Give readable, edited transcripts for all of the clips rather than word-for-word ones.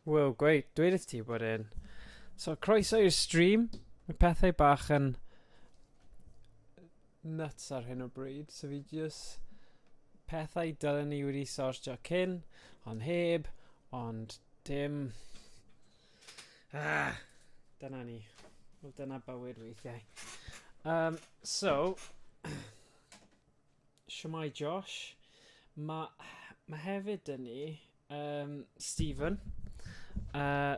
Wel, gweud, dweud ti bod e'n... So, croeso i'r stream. Mae pethau bach yn nuts ar hyn o bryd. So, fi just... Pethau dylen ni wedi sortio cyn, ond heb, ond dim... Dyna ni. Wel, dyna bywyd weithiau. So, Siamai Josh. Mae hefyd dyn ni Stephen.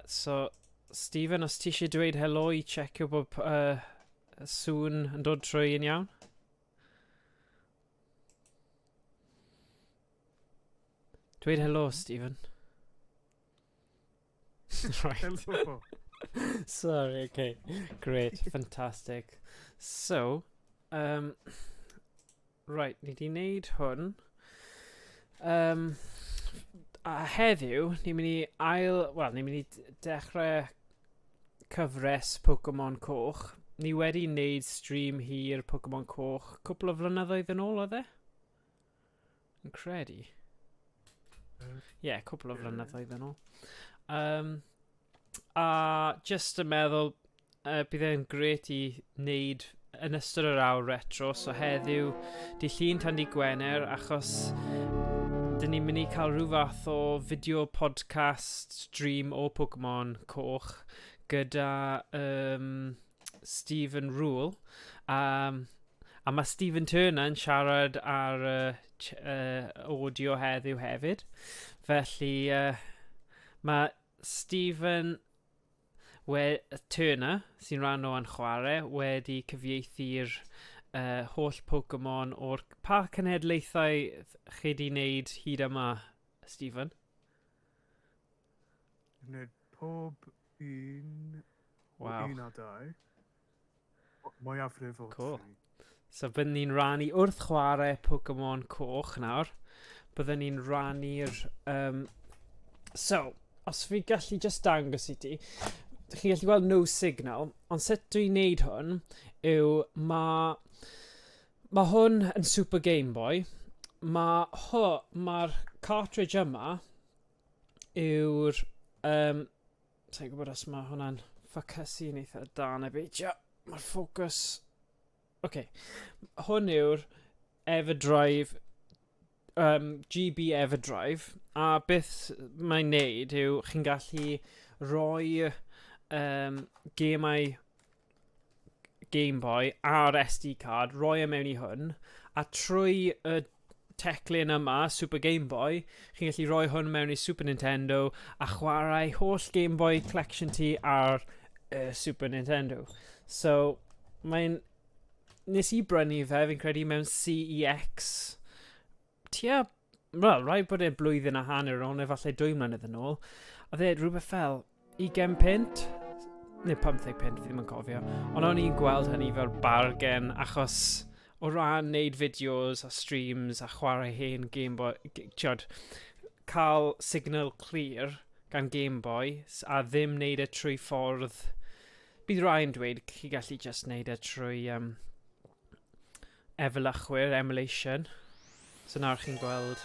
So, Stephen, os ti eisiau dweud helo i checio bod sŵn yn dod trwy yn iawn? Dweud helo, Stephen. Right. Hello. Sorry, okay. Great, fantastic. So, right, ni di wneud hwn. A heddiw, ni'n mynd i ni'n mynd i dechrau cyfres Pokémon Coch. Ni wedi wneud stream hir Pokémon Coch cwpl o flynyddoedd yn ôl, oedd e? Yn credu. Cwpl o flynyddoedd yn ôl. A just yn meddwl, bydd e'n gret i wneud yn ystod yr awr retro, so heddiw, di llun tan di Gwener, achos dyn ni'n mynd i cael rhyw fath o fideo podcast stream o Pokémon Coch gyda Stephen Rule. A mae Stephen Turner yn siarad ar audio heddiw hefyd. Felly mae Stephen Turner, sy'n rhan o YnChwarae, wedi cyfieithu'r holl Pokémon o'r... Pa cenhedlaethau chi di wneud hyd yma, Stephen? Wneud pob un... Wow. Un a dau. Mwyafrif o Cool. tri. So byddwn ni'n rannu wrth chwarae Pokémon Coch nawr. Byddwn ni'n rannu'r... So, os fi gallu just dangos i ti, chi'n gallu gweld no signal, ond sut dwi'n neud hwn yw mae hwn yn Super Game Boy. Mae'r cartridge yma yw'r... Sa'n gwybod os mae hwnna'n ffocysu yn eitha da neu beidio. Mae'r ffocws... Hwn yw'r Everdrive, GB Everdrive, a beth mae'n neud yw chi'n gallu rhoi gemau Game Boy a'r SD card, rhoi e mewn i hwn, a trwy y teclyn yma, Super Game Boy, chi'n gallu rhoi hwn mewn i Super Nintendo a chwarae holl Game Boy collection ti ar Super Nintendo. So, nes i brynu fe, fi'n credu mewn CEX. Rhaid bod e'n blwyddyn a hanner o'n efallai 2 mlynedd yn ôl. Oedd e rhywbeth fel 20 pint, neu 15 pint, fi ddim yn cofio. Ond o'n i'n gweld hynny fel bargain, achos o ran wneud fideos a streams a chwarae hen Game Boy, cael signal clear gan Game Boy, a ddim wneud e trwy ffordd... Bydd rhai'n dweud, chi gallu just wneud e trwy efelychwyr, emulation. So nawr chi'n gweld,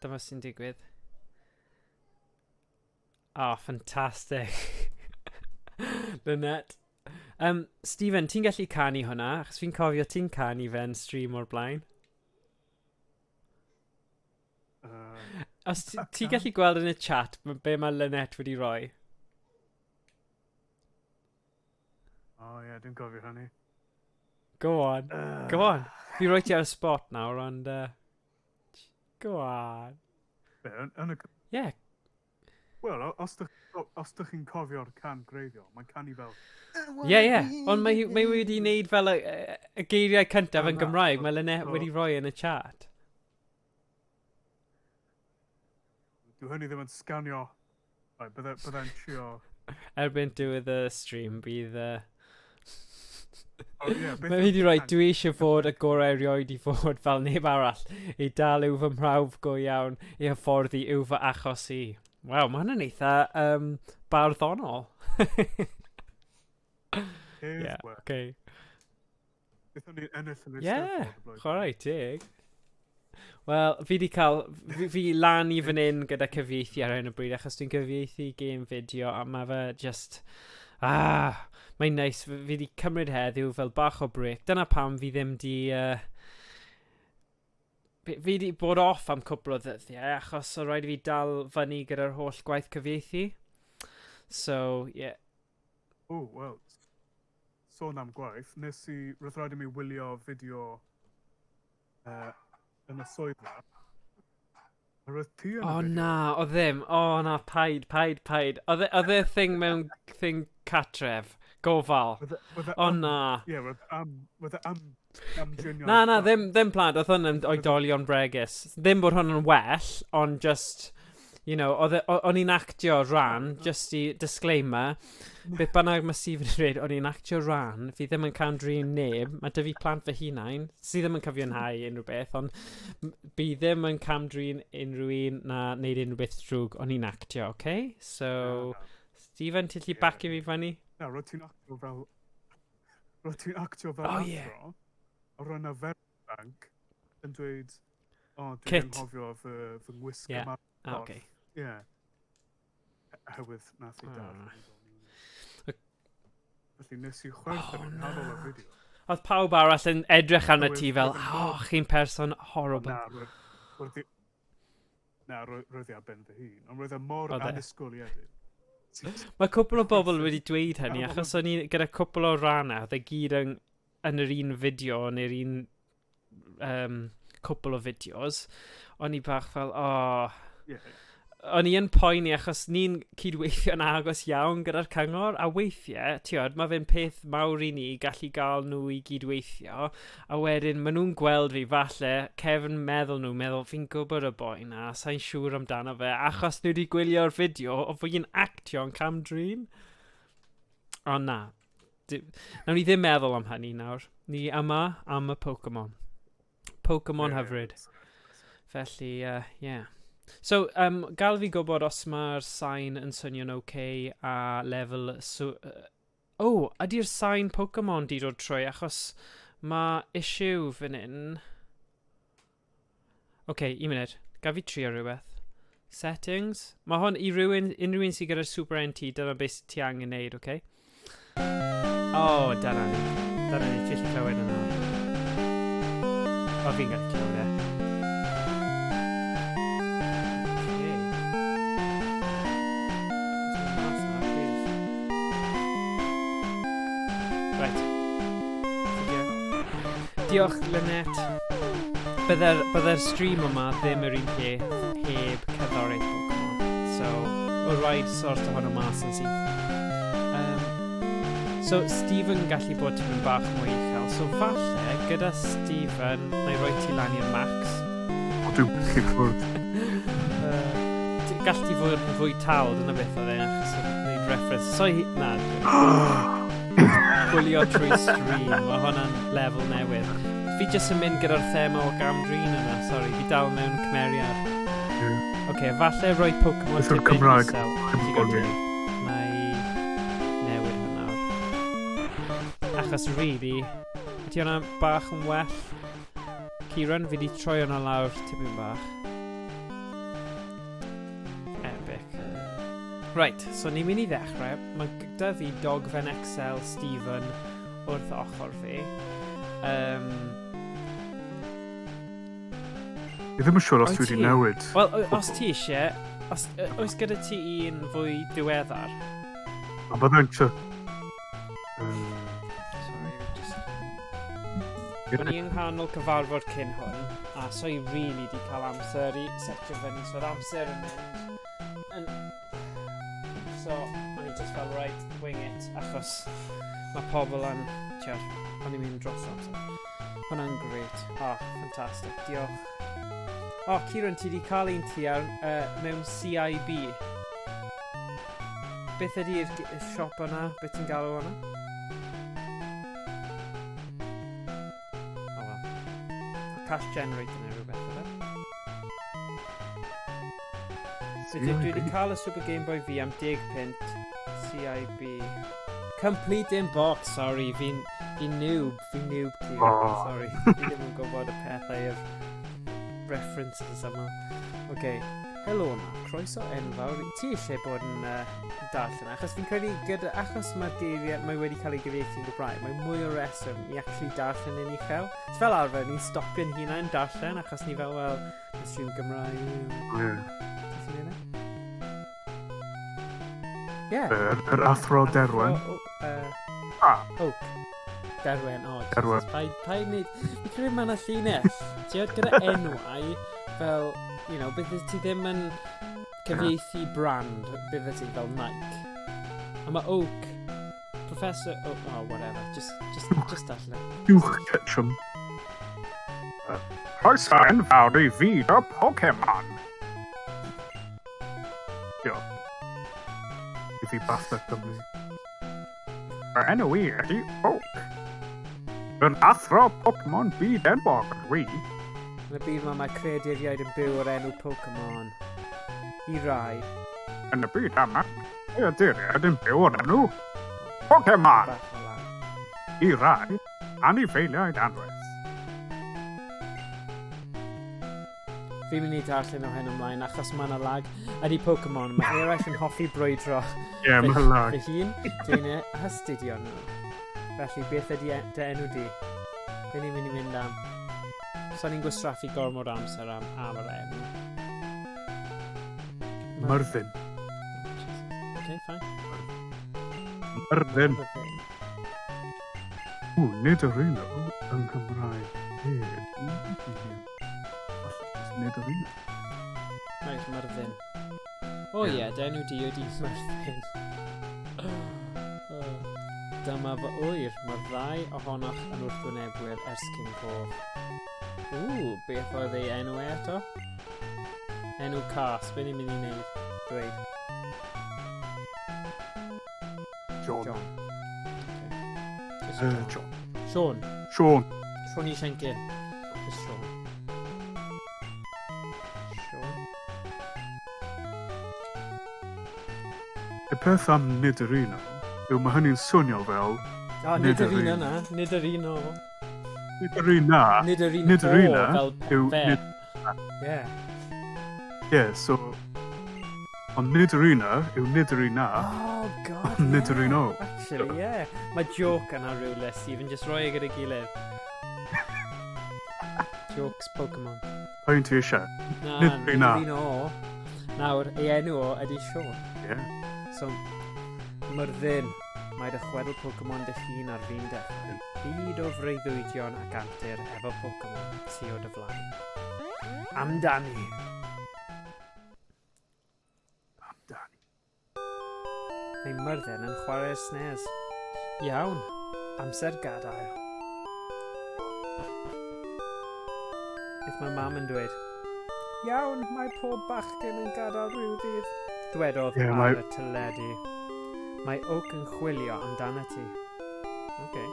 dyma sy'n digwydd. Fantastic. Lynette. Stephen, ti'n gallu canu hwnna? Achos fi'n cofio ti'n canu fe'n stream o'r blaen. Os ti'n gallu gweld yn y chat be mae Lynette wedi rhoi. Dwi'n cofio hynny. Go on. Go on. Fi roi ti ar y spot nawr, ond... Go on. Yeah. Wel, os ydych chi'n cofio'r can greiddiol, mae'n canu fel... Yeah. Ond mae wedi wneud fel y geiriau cyntaf yn Gymraeg. Mae Lynette wedi rhoi yn y chat. Dwi hynny ddim yn sganio. Byddai'n trio... Erbyn diwedd y stream, bydd... Mae wedi rhoi, dwi eisiau fod y gorau erioed i fod fel neb arall i dal yw fy mrawf go iawn i hyfforddi yw fy achos i. Waw, mae hwnna'n eitha barddonol. Beth o'n i'n ennill yn y chwarae teg. Wel, fi di cael... Fi lan i fan hyn gyda cyfieithu ar hyn o bryd, achos dwi'n cyfieithu game fideo, a mae fe just... Mae'n neis. Fi di cymryd heddiw fel bach o break. Dyna pam fi ddim di... Fi di bod off am cwbl o ddyddiau, achos o rhaid i fi dal fyny gyda'r holl gwaith cyfieithu. So, yeah. O, wel, sôn am gwaith, roedd rhaid i mi wylio fideo yn y swyddfa. Roedd ti yn y O fideo. na, o ddim. O na, paid. Oedd e thing mewn thing catref. Gofal. O na. Ie, roedd am ginio. Na, ddim plant. Oedd hwn yn oedolion bregus. Ddim bod hwn yn well, ond just, you know, o'n i'n actio rhan, just i disclaimer, beth bynnag mae Stephen yn dweud, o'n i'n actio rhan, fi ddim yn camdrin neb, mae dy fi plant fy hunain, sydd ddim yn cyfiawnhau unrhyw beth, ond fi ddim yn camdrin unrhyw un na wneud unrhyw beth drwg, o'n i'n actio, okay? So, Stephen, ti'n lli bacio fi fyny? Na, roedd ti'n actio fel athro, a roedd yna ferbanc yn dweud, dwi'n anghofio fy ngwisg yma. Okay. Ie. Hywydd nath i dad. Felly nes i chwerthin yn nghanol y fideo. Oedd pawb arall yn edrych arno ti fel, chi'n person horrible. Na, roedd i ar ben fy hun, ond roedd e mor anusgoliedig. Mae cwbl o bobl wedi dweud hynny, achos o'n i gyda cwbl o rannau, oedd e gyd yn yr un fideo, neu'r un cwbl o fideos. O'n i bach fel, o'n i yn poeni achos ni'n cydweithio'n agos iawn gyda'r cyngor, a weithiau, tiod, mae fe'n peth mawr i ni gallu gael nhw i gydweithio, a wedyn maen nhw'n gweld fi falle, Kevin meddwl fi'n gwybod y boi na, sa'n siŵr amdano fe, achos nhw wedi gwylio'r fideo o fi'n actio'n camdrin. O na, nawn ni ddim meddwl am hynny nawr. Ni yma am y Pokémon. Pokémon hyfryd. Felly, yeah. So, gael fi gwybod os mae'r sain yn swnio'n okay a lefel... ydy'r sain Pokémon di dod trwy, achos mae issue fan hyn... Okay, 1 munud. Gaf fi trio rhywbeth. Settings. Mae hwn i unrhyw un sydd gyda'r Super NT, dyna beth ti angen neud, okay? Dyna ni. Ti'n gallu clywed yna. Fi'n gallu clywed e. Diolch, Lynette. Bydde'r stream yma ddim yr un peth heb cerddoriaeth Pokémon. So, o rhaid sort o hwnnw mas yn syth. So, Stephen gallu bod tipyn bach mwy uchel. So, falle, gyda Stephen, na i roi ti lan i'r max. Dwi'n gallu ffwrdd. Gallu ti fod yn fwy tal, dyna beth oedd e, achos wneud reference. So, na, gwylio trwy stream, mae hwnna'n lefel newydd. Fi jyst yn mynd gyda'r thema o gamdrin yna, sori, fi dal mewn cymeriad. Oce, falle roi Pokémon tip in isel. Na i newid hwnna. Achos really, ydy hwnna bach yn well. Kieran, fi di troi hwnna lawr tipyn bach. Epic. Right, so ni'n mynd i ddechrau. Mae gyda fi dogfen Excel Stephen wrth ochr fi. I ddim yn siŵr os dwi wedi newid. Wel, os ti eisiau, oes gyda ti un fwy diweddar? A byddai'n siŵr. O'n i yng nghanol cyfarfod cyn hwn, a so i really di cael amser i setio fyny, so oedd amser yn... So, o'n i just fel, right, wing it, achos mae pobl yn... Tiod, o'n i'n mynd dros amser. Hwna'n great. Fantastic, diolch. Kieran, ti di cael un ti mewn CIB. Beth ydy'r siop yna? Beth ti'n galw hwnna? Cash generator neu rhywbeth yna. Dwi wedi cael y Super Game Boy V am 10 pint. CIB. Complete inbox, sorry. Fi'n noob. Sorry. Fi ddim yn gwybod y pethau references yma. Okay. Helo yma, croeso enfawr. Ti eisiau bod yn darllen, achos fi'n credu gyda, achos mae'r geiriau, mae wedi cael ei gyfieithu'n Gymraeg, mae mwy o reswm i actually darllen yn uchel. So fel arfer, ni'n stopio'n hunain darllen, achos ni fel, wel, nes yw'n Gymraeg. Ie. Yr athro Derwen. Oak. Derwen, Derwen. Pa'i wneud, fi'n credu mae yna llinell. Ti oedd gyda enwau, fel, you know, bydde ti ddim yn cyfieithu brand, bydde ti fel Nike. A mae Oak, Professor, whatever, just darllen. Uwch Ketchum. Croeso enfawr I fyd o Pokémon. Dio. I fi bastard Cymru. Yr enw I ydi Oak. Yn athro Pokémon byd enwog wi. Yn y byd mae creaduriaid yn byw o'r enw Pokémon. I rai. Yn y byd yma, creaduriaid yn byw o'r enw Pokémon. I rai, anifeiliaid anwes. Fi'n mynd I darllen o hyn ymlaen, achos mae yna lag. Ydy Pokémon, mae eraill yn hoffi brwydro. Ie, mae lag. Fy hun, dwi'n astudio nhw. Felly, beth ydy dy enw di? Be ni'n mynd I fynd am? So ni'n gwastraffu gormod amser am yr enw. Myrddin. Okay, fine. Myrddin. Nid yr un yn Cymraeg. Nid yr un. Right, Myrddin. Ie, dy enw di ydi Myrddin. Dyma fy wyr, mae'r ddau ohonoch yn wrthwynebwyr ers cyn cof. Beth oedd ei enw eto? Enw cas, be ni'n mynd I wneud? Dweud. John. Okay. John. Sean. Sean I Siencyn. Just Sean. Y peth am nid yr un yw mae hynny'n swnio fel... Nid yr un yna, nid yr un o. Nid yr un na. Nid yr un o fel fe. Ie, so... Ond nid yr un yw nid yr un na. Oh, god, Nid yr un o. Actually, yeah. Mae joke yna rhywle, Stephen, just roi gyda gilydd. Jokes Pokémon. Pa'n ti eisiau? Nid yr un o. Nawr, ei enw o ydi Sean. Ie. So, Myrddin, mae dy chwedl Pokémon dy hun ar fi'n dechrau. Byd o freuddwydion ac antur efo Pokémon tu o dy flaen. Amdani. Mae Myrddin yn chwarae'r SNES. Iawn, amser gadael. Beth mae mam yn dweud? Iawn, mae pob bachgen yn gadael rhyw ddydd. Dwedodd ar y teledu. Mae Oak yn chwilio amdana ti. Okay.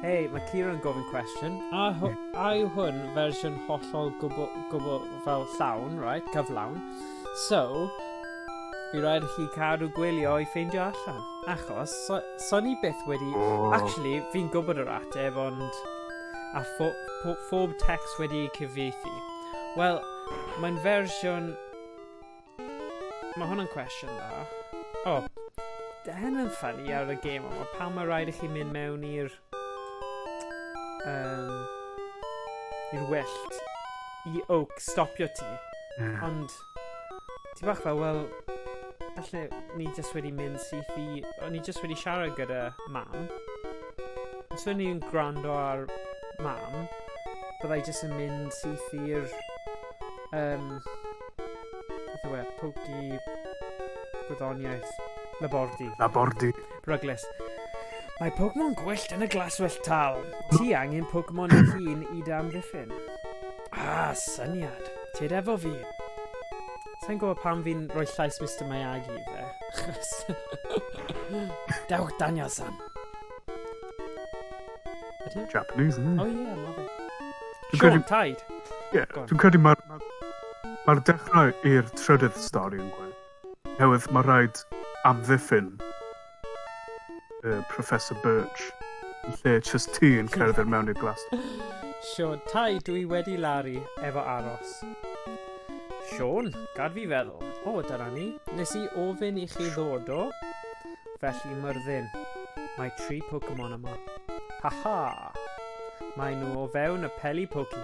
Hei, mae Kira yn gofyn cwestiwn. A yw hwn fersiwn hollol gwbl fel llawn, right? Cyflawn. So, fi rhaid I chi cadw gwylio I ffeindio allan. Achos, so ni byth wedi... Actually, fi'n gwybod yr ateb, ond... A phob text wedi cyfieithu. Wel, mae'n fersiwn... Mae hwnna'n cwestiwn dda. Hyn yn ffynnu ar y gêm yma. Pan mae rhaid I chi mynd mewn i'r wyllt I Oak stopio ti. Ond, ti bach fel, wel, falle ni jyst wedi mynd syth I... O'n ni jyst wedi siarad gyda mam. Os o'n ni'n gwrando ar mam, byddai jyst yn mynd syth i'r... Beth yw e? Poki... Gwyddoniaeth. Labordi. Ryglus. Mae Pokémon gwyllt yn y glaswellt tal. Ti angen Pokémon I hun I dy amddiffyn. Syniad. Tid efo fi. Sa'n gwybod pam fi'n rhoi llais Mr Miyagi I fe. Dewch Daniel-san. Japanese, isn't it? Yeah, love it. Sean, Tide. Ie, dwi'n credu mae'r dechrau i'r trydydd stori yn gweud. Newydd mae rhaid amddiffyn Professor Birch lle just ti yn cerdded mewn i'r glas. Siôn, tai dwi wedi laru efo aros. Siôn, gad fi feddwl. O, dyna ni. Nes I ofyn I chi ddod o. Felly myrddin. Mae 3 Pokémon yma. Haha! Mae nhw o fewn y peli Poki.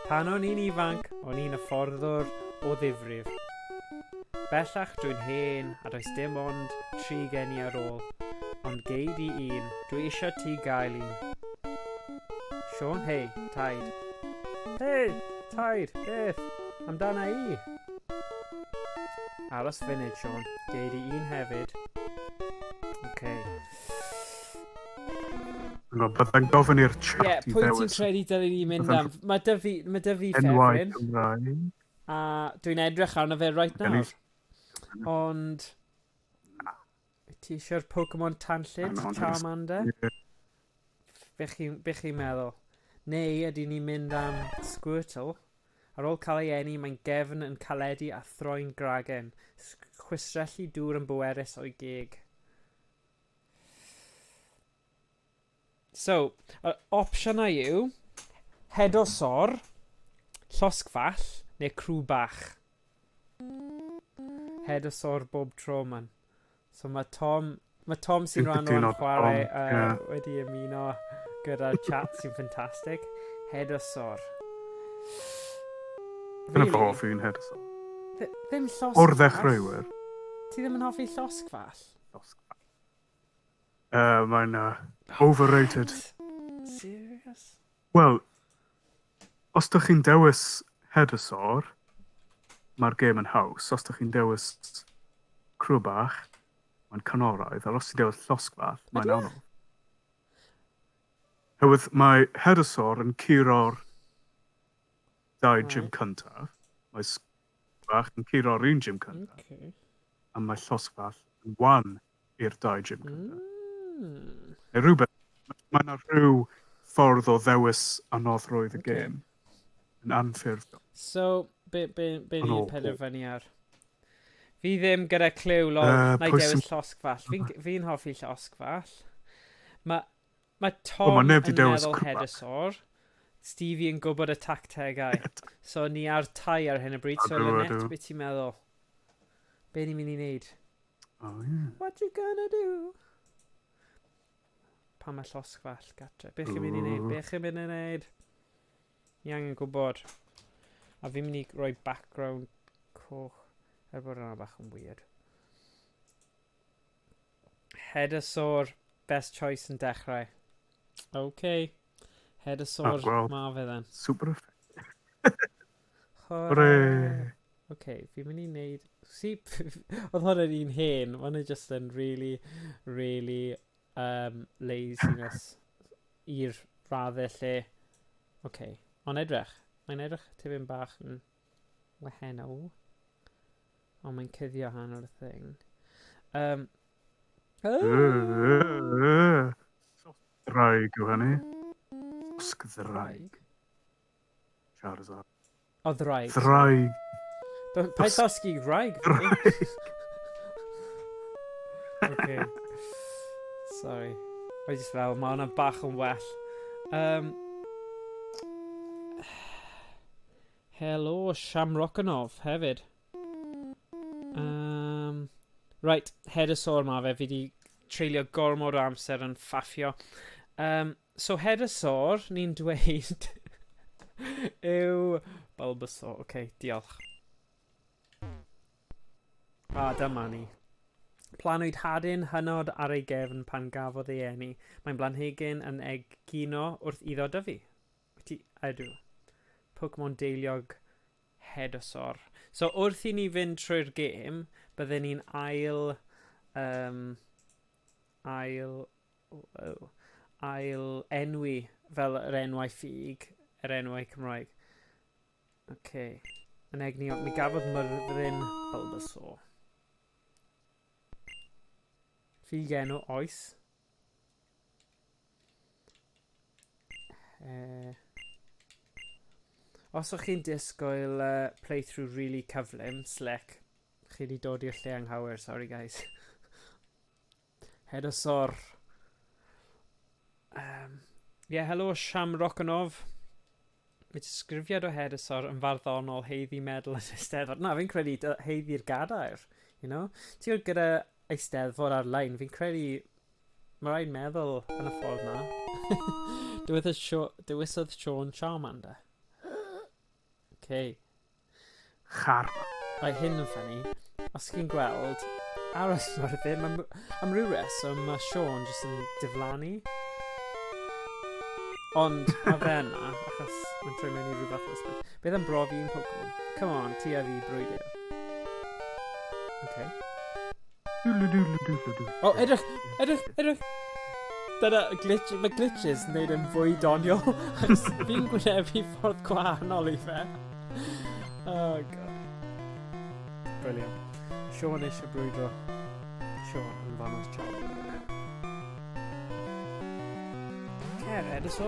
Pan o'n i'n ifanc, o'n i'n y fforddwr o ddifrif. Bellach dwi'n hen a does dim ond 3 gen I ar ôl. Ond geid I un, dwi eisiau ti gael un. Siôn, hei, taid. Hei, taid, beth? Amdana I? Aros funud, Siôn. Geid I un hefyd. Byddai'n gofyn i'r chat Ie, I pwy ti'n ddewis credu dylai ni mynd am? Mae dy fi enwau ffefryn. Cymraeg. A dwi'n edrych arno fe right nawr. Ond... Ti eisiau'r Pokémon Tanllyd, Charmander? Be chi'n meddwl? Neu ydy ni'n mynd am Squirtle? Ar ôl cael ei eni, mae'n gefn yn caledu a throi'n gragen. Chwistrellu dŵr yn bwerus o'i geg. So, y opsiynau yw Hedosor, Llosgfall neu Crw Bach. Hedosor bob tro man. So mae Tom sy'n rhan o'n chwarae wedi ymuno gyda'r chat sy'n ffantastig. Hedosor. Dyna fy hoffi fi'n Hedosor. Ddim llosgfall. O'r ddechreuwyr. Ti ddim yn hoffi llosgfall? Mae'n overrated. Serious? Wel, os ydych chi'n dewis Hedosor, mae'r gêm yn haws. Os ydych chi'n dewis Crw Bach, mae'n canoraidd. A os ti'n dewis Llosgfall, mae'n anodd. Hywyd, mae Hedosor yn curo'r 2 gym cyntaf. Mae Bach yn curo'r 1 gym cyntaf. A mae Llosgfall yn 1 i'r 2 gym cyntaf. Neu rhywbeth, mae yna rhyw ffordd o ddewis anodrwydd y gêm yn anffurfiol. So, be ni'n penderfynu ar? Fi ddim gyda clyw lol, na I dewis llosgfall. Fi'n hoffi llosgfall. Mae Tom yn meddwl Hedosor. Stevie yn gwybod y tactegau. So ni ar tai ar hyn y bryd. So Lynette, beth ti'n meddwl? Be ni'n mynd I wneud? What you gonna do? Pan mae llosgfall gatre. Be chi'n mynd I wneud? Be chi'n mynd I wneud? Ni angen gwybod. A fi'n mynd I roi background coch. Bod yna bach yn weird. Hedosor, best choice yn dechrau. OK. Hedosor, ma fe then. Super effect. Hooray! OK, fi'n mynd I wneud... See, oedd hwnna'n un hen. Hwnna just yn really, really laziness i'r raddau lle. OK, ond edrych. Mae'n edrych tipyn bach yn wahanol. Ond mae'n cuddio hanner y thing. Ddraig yw hynny. Osg ddraig. Charizard. O, ddraig. Ddraig. Pa ddosgi graig? Ddraig. OK. Sorry. Mae jyst fel, mae hwnna bach yn well. Helo, Shamrockanov hefyd. Right, Hedosor ma fe. Fi di treulio gormod o amser yn ffaffio. So Hedosor, ni'n dweud yw Bulbasaur. OK, diolch. Dyma ni. Planwyd hadyn hynod ar ei gefn pan gafodd ei eni. Mae'n blanhigyn yn egino wrth iddo dyfu. Ydw. Pokémon deiliog Hedosor. So wrth I ni fynd trwy'r gêm, bydden ni'n ail enwi fel yr enwau ffug, yr enwau Cymraeg. OK. Yn egnio, mi gafodd myrddin Bulbasaur. Ffug enw oes. Os o'ch chi'n disgwyl playthrough really cyflym, slick, chi wedi dod i'r lle anghywir, sorry guys. Hedosor. helo Siamrocanov. Mae disgrifiad o Heddiw yn farddonol heiddi meddwl yn eisteddfod. Na, fi'n credu heiddi'r gadair, you know? Ti'n gwybod gyda eisteddfod ar-lein, fi'n credu mae rhaid meddwl yn y ffordd na. Dywysodd Sean Charmander. Okay. Charm. Mae hyn yn ffynnu. Os chi'n gweld, ar ysmyrddin, am ryw reswm mae Sean jyst yn diflannu. Ond mae fe yna, achos mae'n troi mewn i rhywbeth o ysbryd. Beth am brofi un Pokémon? Come on, ti a fi brwydyr. Okay. O, edrych! Dyna, mae glitches yn neud yn fwy doniol. Fi'n gwynebu ffordd gwahanol i fe. Oh, god. Brilliant. Sean eisiau brwydro. Sean yn fanos Charlie. Heddiw so.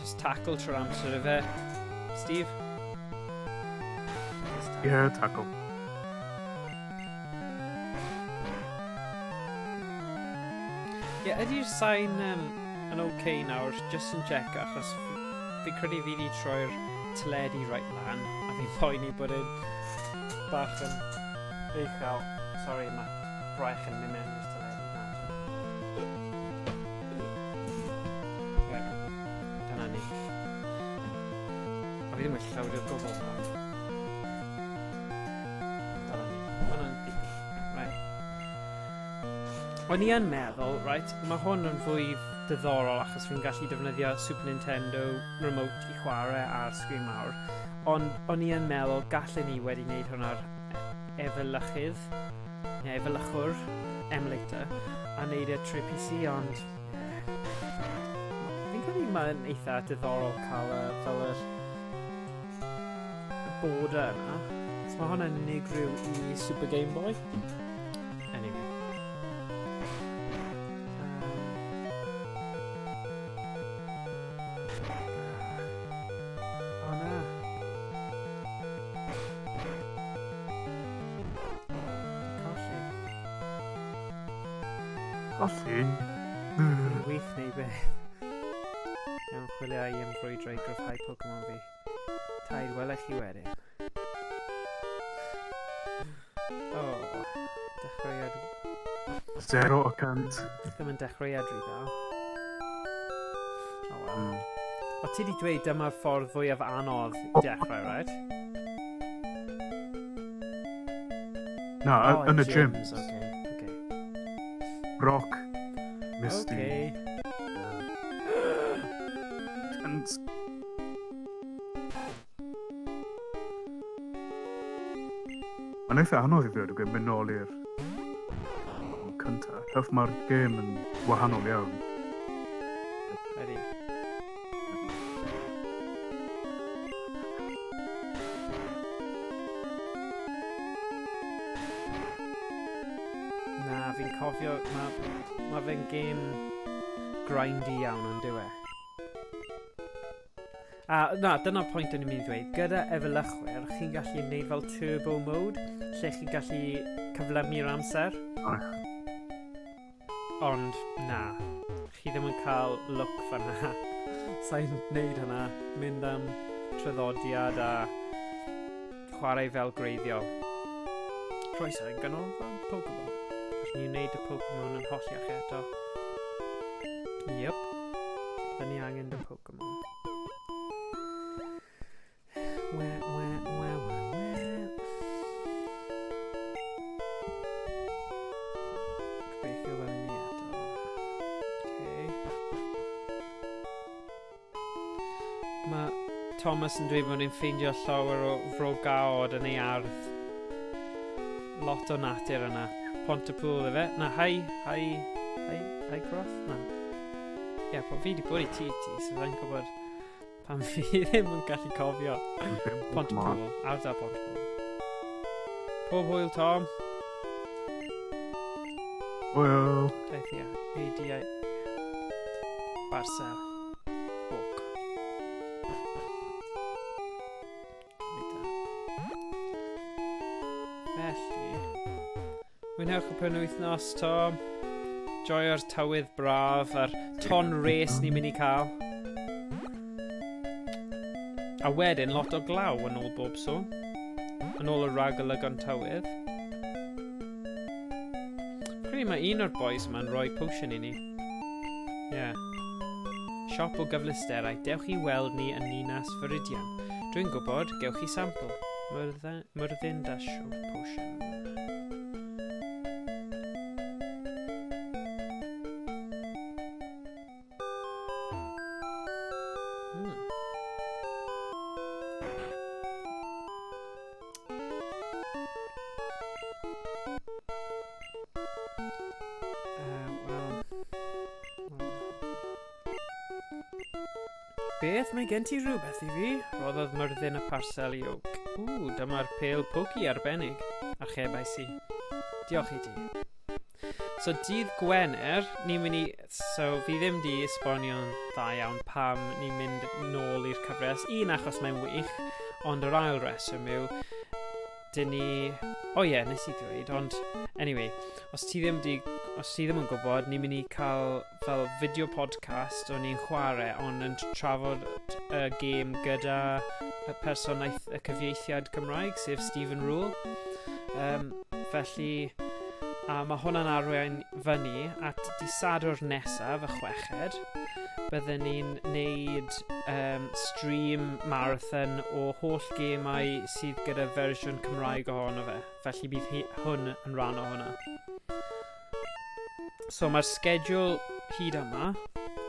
Just tackle trwy'r amser y fe. Steve? Yeah, tackle. Yeah, ydy'r sain yn okay nawr, just yn check achos fi credu fi wedi troi'r teledu right lan a fi'n poeni bod yn bach yn uchel. Sorry, mae braich yn mynd mewn i'r teledu na. Dyna ni. A fi ddim yn llawer i'r gobl na. Dyna ni. Hwna'n digwydd. Right. O'n i yn meddwl, right, mae hwn yn fwy diddorol achos fi'n gallu defnyddio Super Nintendo remote i chwarae ar sgrin mawr. Ond o'n i yn meddwl gallen ni wedi wneud hwnna'r efelychydd, neu efelychwr, emulator, a wneud y trwy PC, ond fi'n credu mae'n eitha diddorol cael fel yr border yna. So mae hwnna'n unigryw i Super Game Boy. Anyway. Golli. Wych neu beth. Iawn, chwilio i ymbrwydro i gryfhau Pokémon fi. Taid, welech chi wedyn. O, dechreuad... 0 o 100. Ddim yn dechreuad rhy dda. O, wel. O, ti di dweud dyma'r ffordd fwyaf anodd i dechrau, right? No, yn y gym. Okay. Rock. Misty. Okay. And... Mae'n eitha anodd i ddweud o mynd nôl i'r cyntaf. Hwff mae'r gêm yn wahanol iawn. Ready? Na, fi'n cofio, mae fe'n gêm grindy iawn yn dywe. A na, dyna'r pwynt o'n i'n mynd i ddweud. Gyda efelychwyr, chi'n gallu gwneud fel turbo mode, lle chi'n gallu cyflymu'r amser. Ond, na. Chi ddim yn cael look fan'na. Sa'n gwneud hynna, mynd am traddodiad a chwarae fel greiddiol. Croeso yn ganolfan Pokémon. Gallwn ni wneud y Pokémon yn holliach eto. Yep. Dyn ni angen dy Pokémon. Gobeithio fel ni eto. Okay. Mae Thomas yn dweud bod ni'n ffeindio llawer o frogaod yn ei ardd. Lot o natur yna. Pontypool efe. Na, hi cross? Na. Ie, fi wedi bod i ti, so fe'n gwybod pan fi ddim yn gallu cofio. Pontypool, ardal Pontypool. Pob hwyl, Tom. Hwyl. Daeth i ADI. Barcel. Bwc. felly. Mwynhewch y penwythnos, Tom. Joio'r tywydd braf a'r ton res ni'n mynd i cael. A wedyn, lot o glaw yn ôl bob sôn. Yn ôl y ragolygon tywydd. Credu mae un o'r boys yma'n rhoi potion i ni. Yeah. Siop o gyfleusterau, dewch i weld ni yn Ninas Feridian. Dwi'n gwybod, gewch chi sampl. Myrddin dasio potion. Beth, mae gen ti rhywbeth i fi? Roddodd Myrddin y parsel i Oak. Dyma'r pêl poci arbennig. Archebais i. Diolch i ti. So, dydd Gwener, ni'n mynd i... So, fi ddim di esbonio'n dda iawn pam ni'n mynd nôl i'r cyfres. Un, achos mae'n wych, ond yr ail reswm yw... Dyn ni... nes i ddweud, ond... Anyway, os ti ddim yn gwybod, ni'n mynd i cael fel fideo podcast o'n i'n chwarae, ond yn trafod y gêm gyda y personaeth y cyfieithiad Cymraeg, sef Stephen Rule. Felly, mae hwnna'n arwain fyny at dydd Sadwrn nesaf, y Chweched. Byddwn ni'n neud stream marathon o holl gemau sydd gyda fersiwn Cymraeg ohono fe. Felly bydd hwn yn rhan o hwnna. So mae'r schedule hyd yma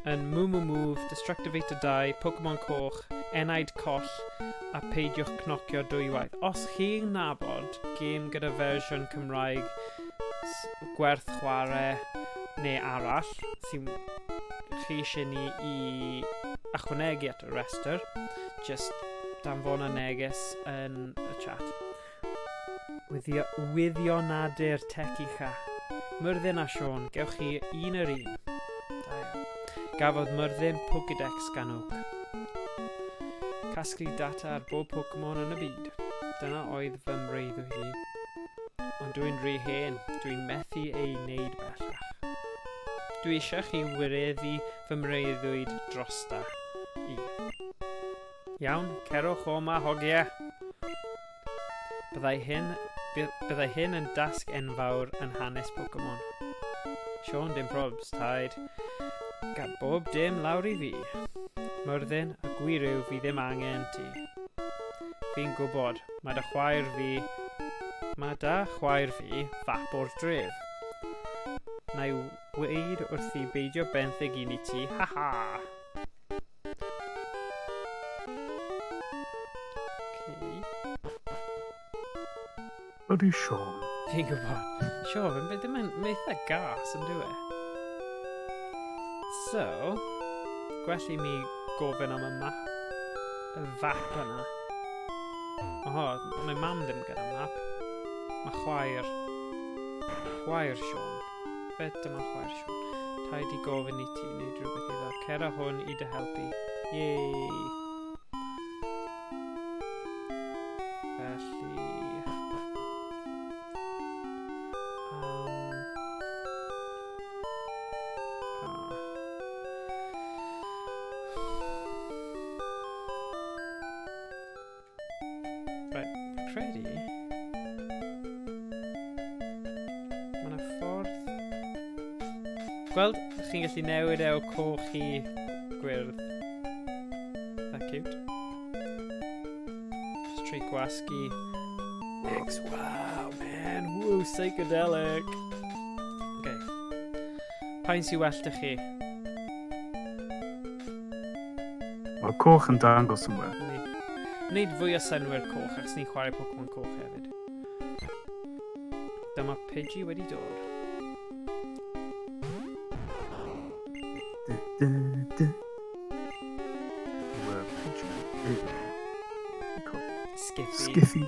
yn Moo Move, Destructivator 2, Pokémon Coch, Enaid Coll a peidiwch cnocio dwywaith. Os chi'n nabod gêm gyda fersiwn Cymraeg gwerth chwarae neu arall sy'n chi eisiau ni i ychwanegu at y rester, just danfon y neges yn y chat. Wyddionadur tech ucha. Myrddin a Sean, gewch chi un yr un. Da iawn. Gafodd Myrddin Pokédex gan Oak. Casglu data ar bob Pokémon yn y byd. Dyna oedd fy mreiddwyd i. Ond dwi'n rhy hen, dwi'n methu ei wneud bellach. Dwi eisiau chi wireddu fy mreiddwyd drosta i. Iawn, cerwch o ma hogiau. Byddai hyn yn dasg enfawr yn hanes Pokémon. Sean, dim probs, taid. Gan bob dim lawr i fi. Myrddin, y gwir yw fi ddim angen ti. Fi'n gwybod, mae da chwaer fi fap o'r dref. Na i weid wrth i beidio benthyg un i ti, haha! Ydy Sean? Fi'n gwybod. Sean, ddim yn eitha gas yn dwi. So, gwell i mi gofyn am y fap yna. Mae mam ddim gyda map. Mae chwaer Sean. Beth dyma chwaer Sean? Ta i di gofyn i ti wneud rhywbeth iddo. Cera hwn i dy helpu. Yay! Felly... Gweld, chi'n gallu newid o coch i gwyrdd. That cute. Street gwasgu. Mix, wow, man. Woo, psychedelic. Okay. Pa'n sy'n well da chi? Mae coch yn dangos yn well. Wneud fwy o synwyr coch, achos ni'n chwarae Pokémon Coch hefyd. Dyma Pidgey wedi dod. Skiffy.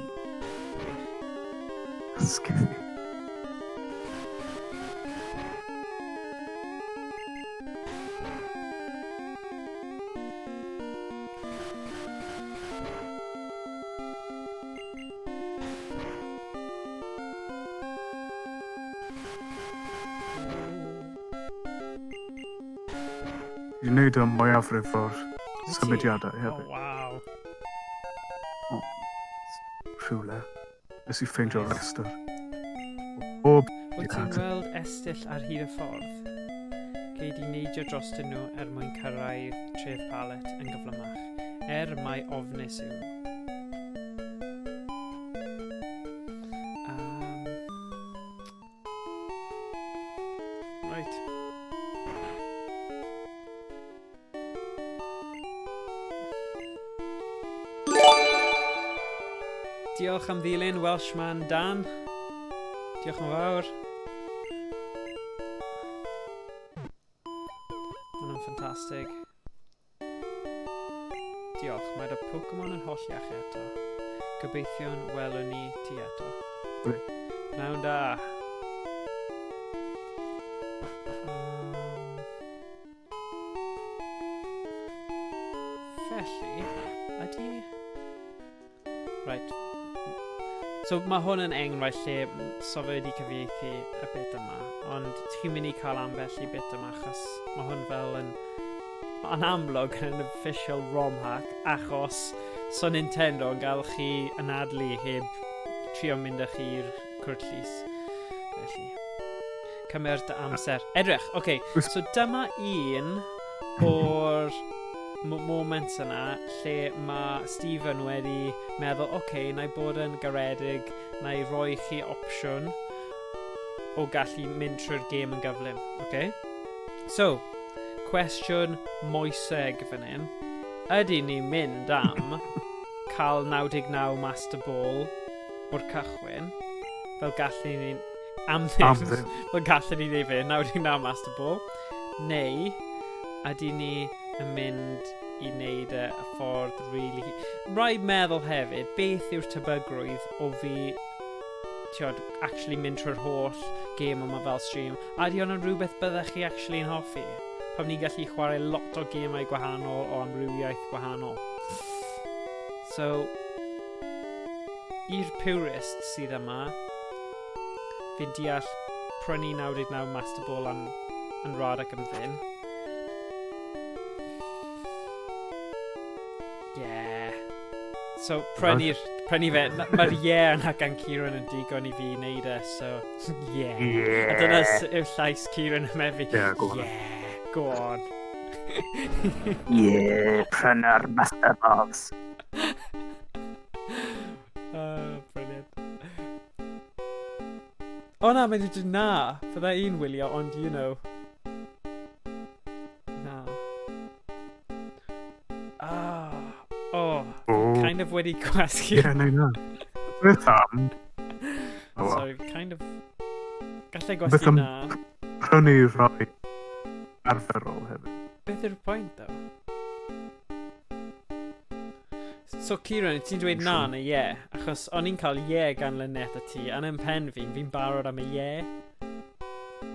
Dwi'n gwneud am mwyafrif o'r symudiadau hefyd. Waw. Rhywle. Nes i ffeindio rester. Bob Wyt ti'n gweld estyll ar hyd y ffordd? Gei di neidio dros nhw mwyn cyrraedd tref palet yn gyflymach, mai ofnus yw. Right. Diolch am ddilyn, Welshman Dan. Diolch yn fawr. Hwna'n ffantastig. Diolch, mae'r Pokémon yn holliach eto. Gobeithio'n welwn ni ti eto. Pnawn da. Felly, ydy... Right. So mae hwn yn enghraifft lle so fe wedi cyfieithu y bit yma, ond chi'n mynd i cael ambell i bit yma achos mae hwn fel yn amlwg yn official ROM hack achos so Nintendo yn gael chi anadlu heb trio mynd â chi'r cwrtlys. Felly, cymer dy amser. Edrych, oce, so dyma un o'r moments yna lle mae Stephen wedi meddwl, oce, na i bod yn garedig, na i roi chi opsiwn o gallu mynd trwy'r gêm yn gyflym, oce? So, cwestiwn moeseg fan hyn. Ydy ni'n mynd am cael 99 Master Ball o'r cychwyn, fel gallu ni... Am ddim. Fel gallu ni ddweud fe, 99 Master Ball, neu ydy ni yn mynd i wneud y ffordd really... Rhaid meddwl hefyd, beth yw'r tebygrwydd o fi actually mynd trwy'r holl gêm yma fel stream. A ydy hwnna'n rhywbeth byddech chi actually yn hoffi? Pam ni'n gallu chwarae lot o gemau gwahanol o amrywiaeth gwahanol. So, i'r purist sydd yma, fi'n deall prynu 99 Master Ball yn rhad ac yn ddyn. So, prynu fe, mae'r yna gan Kieran yn digon i fi wneud e, so, yeah. A dyna yw llais Kieran yn mefu. Yeah, go on. Yeah, go on. Yeah, prynu'r Master Balls. Brilliant. O na, mae'n dweud na. Fydda un wylio, ond you know. Kind of wedi gwasgu. Yeah, no. Beth am? Sorry, kind of... Gallai gwasgu na. Prynu rai arferol hefyd. Beth yw'r pwynt, though? So, Kieran, ti'n dweud na neu ie? Achos o'n i'n cael ie gan Lynette a ti, a'n yn pen fi'n barod am y ie.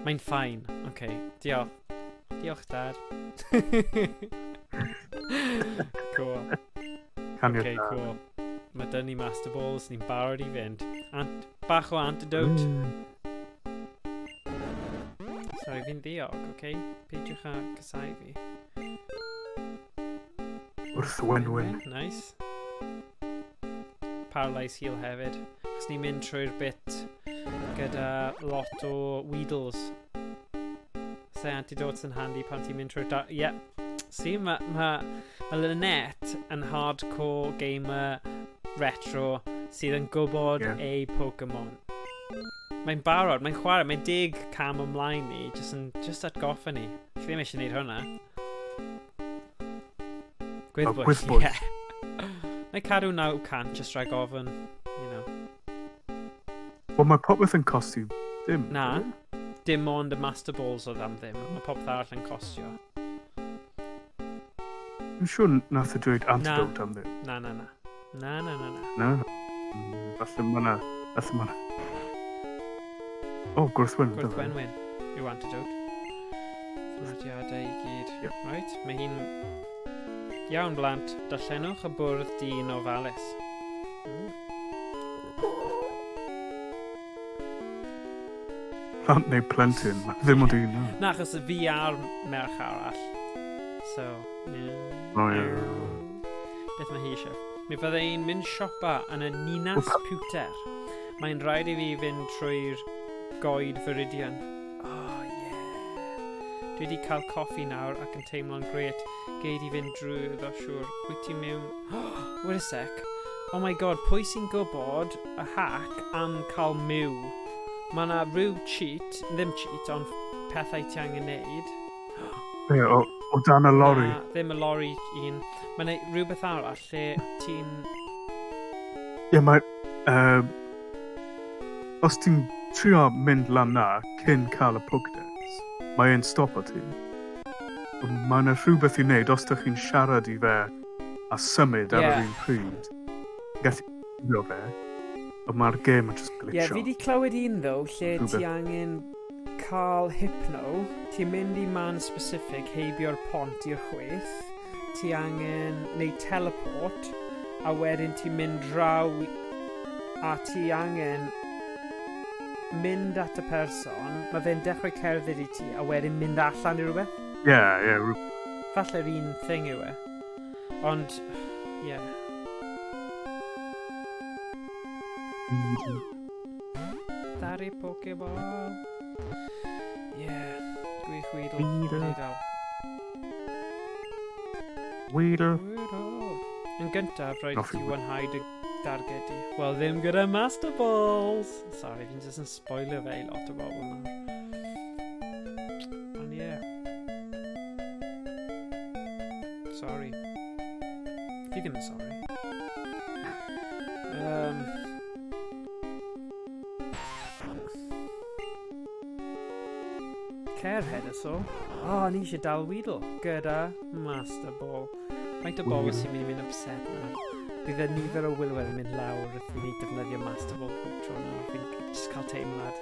Mae'n ffain. OK, diolch. Diolch, Dad. Cool. Okay, cool. Mae dyn ni Master Balls, ni'n barod i fynd. Bach o antidote. Sorry, fi'n ddiog, okay? Peidiwch â casau fi. Wrth wen-wen. Nice. Paralyze heal hefyd. Chos ni'n mynd trwy'r bit gyda lot o Weedles. So antidotes yn handi pan ti'n mynd trwy'r... Yeah. See, mae Lynette yn hardcore gamer retro sydd yn gwybod ei Pokémon. Mae'n barod, mae'n chwarae, mae'n 10 cam ymlaen ni, just atgoffa ni. Chi ddim eisiau gwneud hwnna. Gwyddbwyll, ie. Mae'n cadw 900 just rhag ofyn, you know. Wel, mae popeth yn costi dim. Na, dim ond y Master Balls oedd am ddim. Mae popeth arall yn costio. Dwi'n siŵr nath y dweud antidote am ddim. Na. Na? Falle ma'na. O, gwrthwyn. Gwrthwenwyn yw antidote. Ffrwdiadau i gyd. Right, mae hi'n... Iawn blant, darllenwch y bwrdd dyn o Falus. Plant neu plentyn, ddim ond un. Na, achos y fi ar merch arall. so... O ie. Beth mae hi eisiau? Mi fydda i'n mynd siopa yn y Ninas Pewter. Mae'n rhaid i fi fynd trwy'r goed Viridian. Oh, yeah. Dwi wedi cael coffi nawr ac yn teimlo'n gret. Geid i fynd drwy ddo siwr. Wyt ti mewn... Wait a sec. Oh my god, pwy sy'n gwybod y hack am cael miw? Mae yna rhyw cheat, ddim cheat, ond pethau ti angen neud. Ie, o dan y lori. Na, ddim y lori un. Mae yna rhywbeth arall lle ti'n... Ie, mae... os ti'n trio mynd lan na cyn cael y Pokédex, mae e'n stopo ti. Mae yna rhywbeth i wneud os ydych chi'n siarad i fe a symud ar yr un pryd. Gallu gwybio fe, ond mae'r gêm yn just glitcho. Ie, fi wedi clywed un ddo lle ti angen cael hypno, ti'n mynd i man specific heibio'r pont i'r chwith, ti angen neud teleport, a wedyn ti'n mynd draw a ti angen mynd at y person, mae fe'n dechrau cerdded i ti, a wedyn mynd allan i rhywbeth. Ie. Falle'r un thing yw e. Ond, ie. Dari Pokeball. Ie. Gwych Weedle. Weedle. Yn gyntaf, rhaid ti wanhau dy darged i. Wel, ddim gyda Master Balls. Sorry, fi'n just yn spoiler fe I lot o bobl nawr. Ond ie. Sorry. Fi ddim yn sorry. Cerhead so. O, ni eisiau dal Weedle gyda Master Ball. Faint o bobl sy'n mynd i mynd upset na. Bydd y nifer o wylwyr yn mynd lawr wrth i ni defnyddio Master Ball pob tro na. Fi'n just cael teimlad.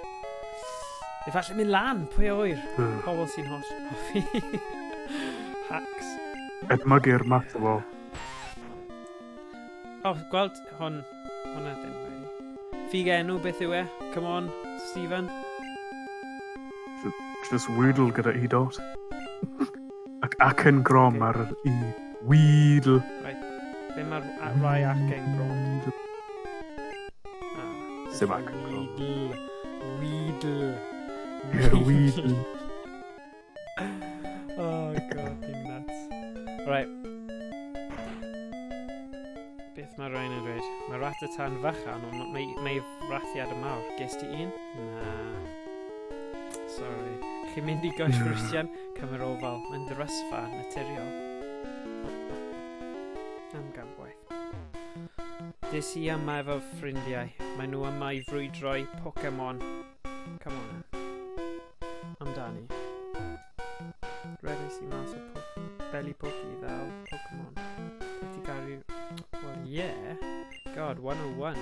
Efallai mynd lan, pwy a wyr? Pobl sy'n hoffi. Hacks. Edmygu'r Master Ball. O, gweld hwnna ddim wedi. Ffig enw beth yw e? Come on, Stephen. Just Weedle gyda E-dot. Ac yn grom ar yr E. Weedle. Right. Be mae'r rai ac yn grom? Sim ac yn grom. Weedle. Yeah, Weedle. Oh god, fi'n nuts. Right. Beth mae rhain yn dweud? Mae Ratatan fychan, ond mae rathiad y mawr. Ges ti un? Na. Sorry. Chi'n mynd i goes Brwstian, cymer ofal. Mae'n ddrysfa, naturiol. Am gambwaith. Des I yma efo ffrindiau. Mae nhw yma I frwydroi Pokémon. Come on. Amdani. Redais I mas o Belly Pokey ddal Pokémon. Beth I gario... Well, yeah. God, 101.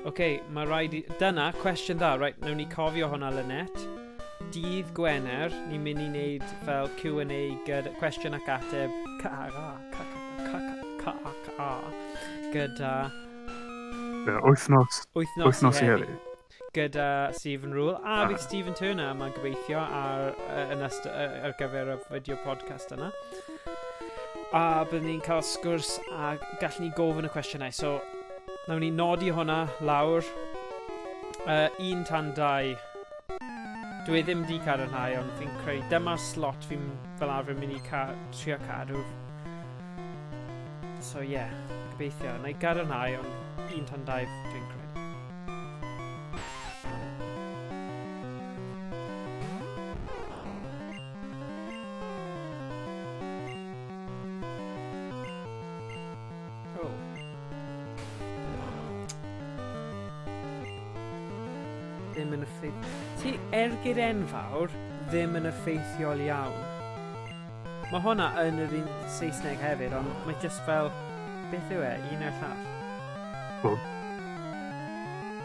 Okay, mae rhaid I... Dyna, cwestiwn dda. Right, nawn ni cofio hwnna Lynette. Dydd Gwener, ni'n mynd I wneud fel Q&A gyda cwestiwn ac ateb gyda... Wythnos I heddi. Gyda Stephen Rule. A bydd Stephen Turner yma'n gobeithio ar gyfer y fideo podcast yna. A byddwn ni'n cael sgwrs a gallwn ni gofyn y cwestiynau. So, nawn ni nodi hwnna lawr. Un tan dau. Dwi ddim di cadarnhau, ond fi'n creu dyma'r slot fi'n fel arfer mynd I trio cadw. So ie, gobeithio. Na I gadarnhau, ond un tan dau dwi'n credu. Ddim yn effeithiol. Ti ergyd enfawr ddim yn effeithiol iawn. Mae hwnna yn yr un Saesneg hefyd, ond mae just fel... Beth yw e? Un o'r llall? Well,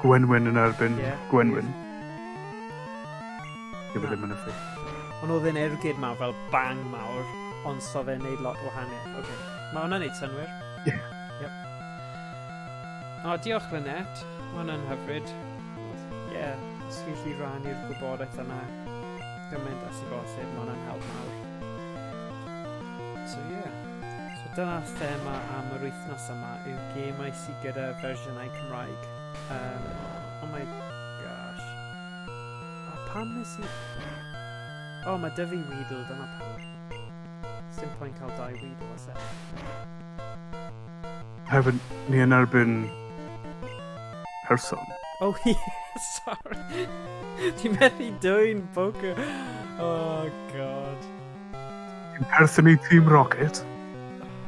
Gwenwyn yn erbyn Gwenwyn. Ddim yn effeithiol. Ond oedd e'n ergyd mawr fel bang mawr, ond so fe'n neud lot o wahaniaeth. Okay. Mae hwnna'n neud synwyr. Ie. Yep. O, diolch Lynette. Mae hwnna'n hyfryd. Os chi'n gallu rannu'r gwybodaeth yna gymaint as i bosib, mae hwnna'n help mawr. So yeah. So dyna'r thema am yr wythnos yma yw gemau sydd gyda fersiynau Cymraeg. Oh my gosh. Pam nes i... mae dy fi Weedle, dyna pam. Dim pwynt cael 2 Weedle, os e? Hefyd, ni yn erbyn person. Oh yeah, sorry. Ti'n methu dwy'n Pokémon. Oh god. Ti'n perthyn i Team Rocket?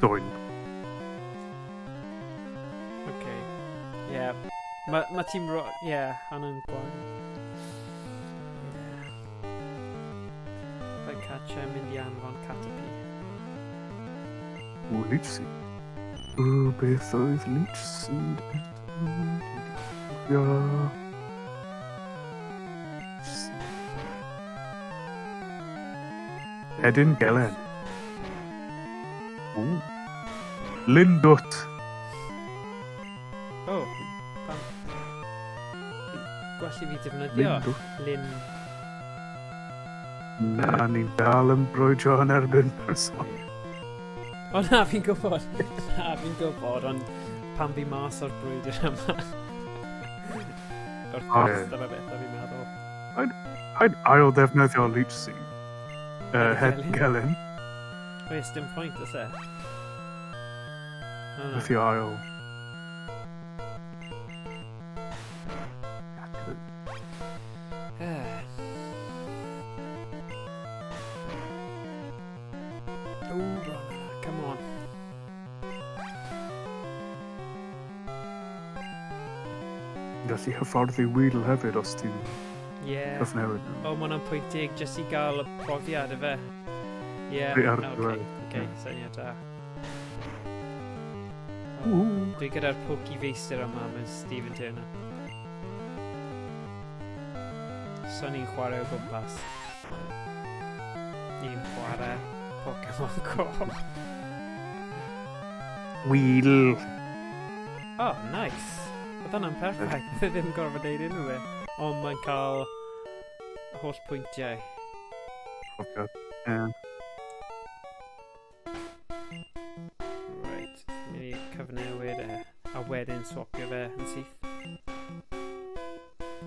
Dwy'n. Okay. Yeah. Ma Team Rocket... Yeah, hannah'n gwain. Yeah. Like catcher mynd i anfon Caterpie. Ooh, Leech Seed. Ooh, beth oedd Leech Seed eto? Hedyn Gelen. Ooh. Lindwt. Oh, pam... Gwell i fi defnyddio Lyn... Na, ni'n dal yn brwydro yn erbyn person. O na, fi'n gwybod. Na, fi'n gwybod, ond pan fi mas o'r brwydr yma. O'r cost yma beth o fi'n meddwl. I'd ail ddefnyddio Leech Seed. Hedyn Gelen. Oes, dim pwynt, os e? Beth i ail. Come on. Gallu hyfforddi Weedle hefyd os ti'n cyfnewid. O, mae hwnna'n pwyntig jyst i gael y profiad efe. Okay, syniad da. Dwi gyda'r Poké feistr yma mewn Stephen Turner. So ni'n chwarae o gwmpas. Ni'n chwarae Pokémon Coch. Weedle. Oh, nice. Oedd hwnna'n perffaith. Bydd ddim gorfod neud unrhyw beth. Ond mae'n cael holl pwyntiau. Okay. Right. Mynd i cyfnewid a wedyn swapio fe yn syth.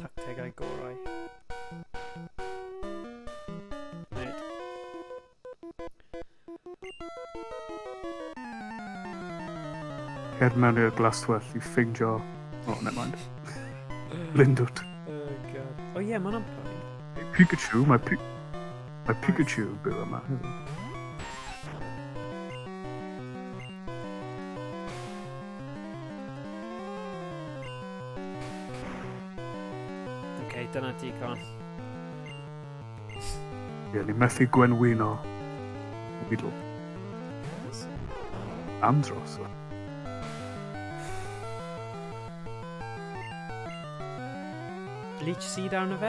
Tactegau gorau. Right. Cer mewn i'r glaswell i ffeindio... Oh, never mind. Lindwt. Oh god. Oh yeah, mae'n amplaen. Pikachu, mae Pikachu byw yma. Okay, dyna digon. Ie, ni methu gwenwyno Weedle. Andros. Leech Seed arno fe?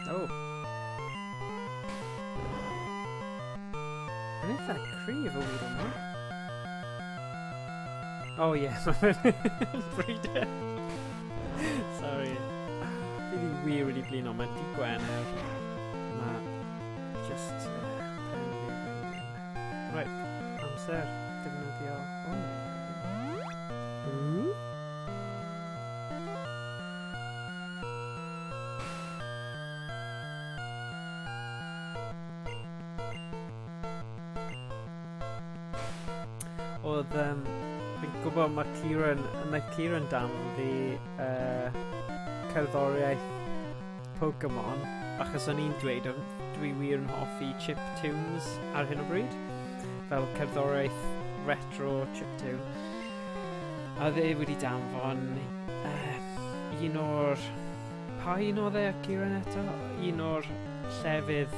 Oh. Yn eitha cryf o Weedle yma. Oh yeah, breeder. Sorry. Fi wir wedi blino, mae'n di Gwener. Mae just... Right, amser defnyddio hwn. Oedd, fi'n gwybod mae Kieran dan fi cerddoriaeth Pokémon, achos o'n i'n dweud dwi wir yn hoffi chiptunes ar hyn o bryd, fel cerddoriaeth retro chiptune. A dde wedi danfon un o'r... Pa un oedd e, Kieran eto? Un o'r llefydd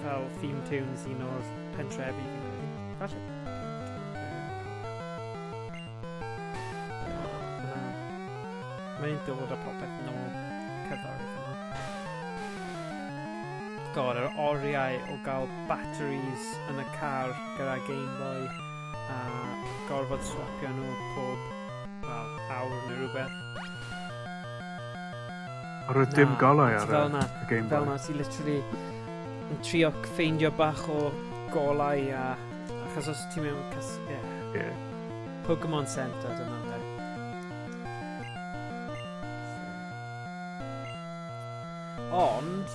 fel theme tunes, un o'r pentrefi fi'n credu. Falle. Mae'n dod o popeth nôl cerddoriaeth yma. God, yr oriau o gael batteries yn y car gyda Game Boy a gorfod swapio nhw pob awr neu rhywbeth. Ar y dim golau ar y Game Boy. Fel na, ti literally yn trio ffeindio bach o golau achos os ti mewn Pokémon Center dyna fe. Ond,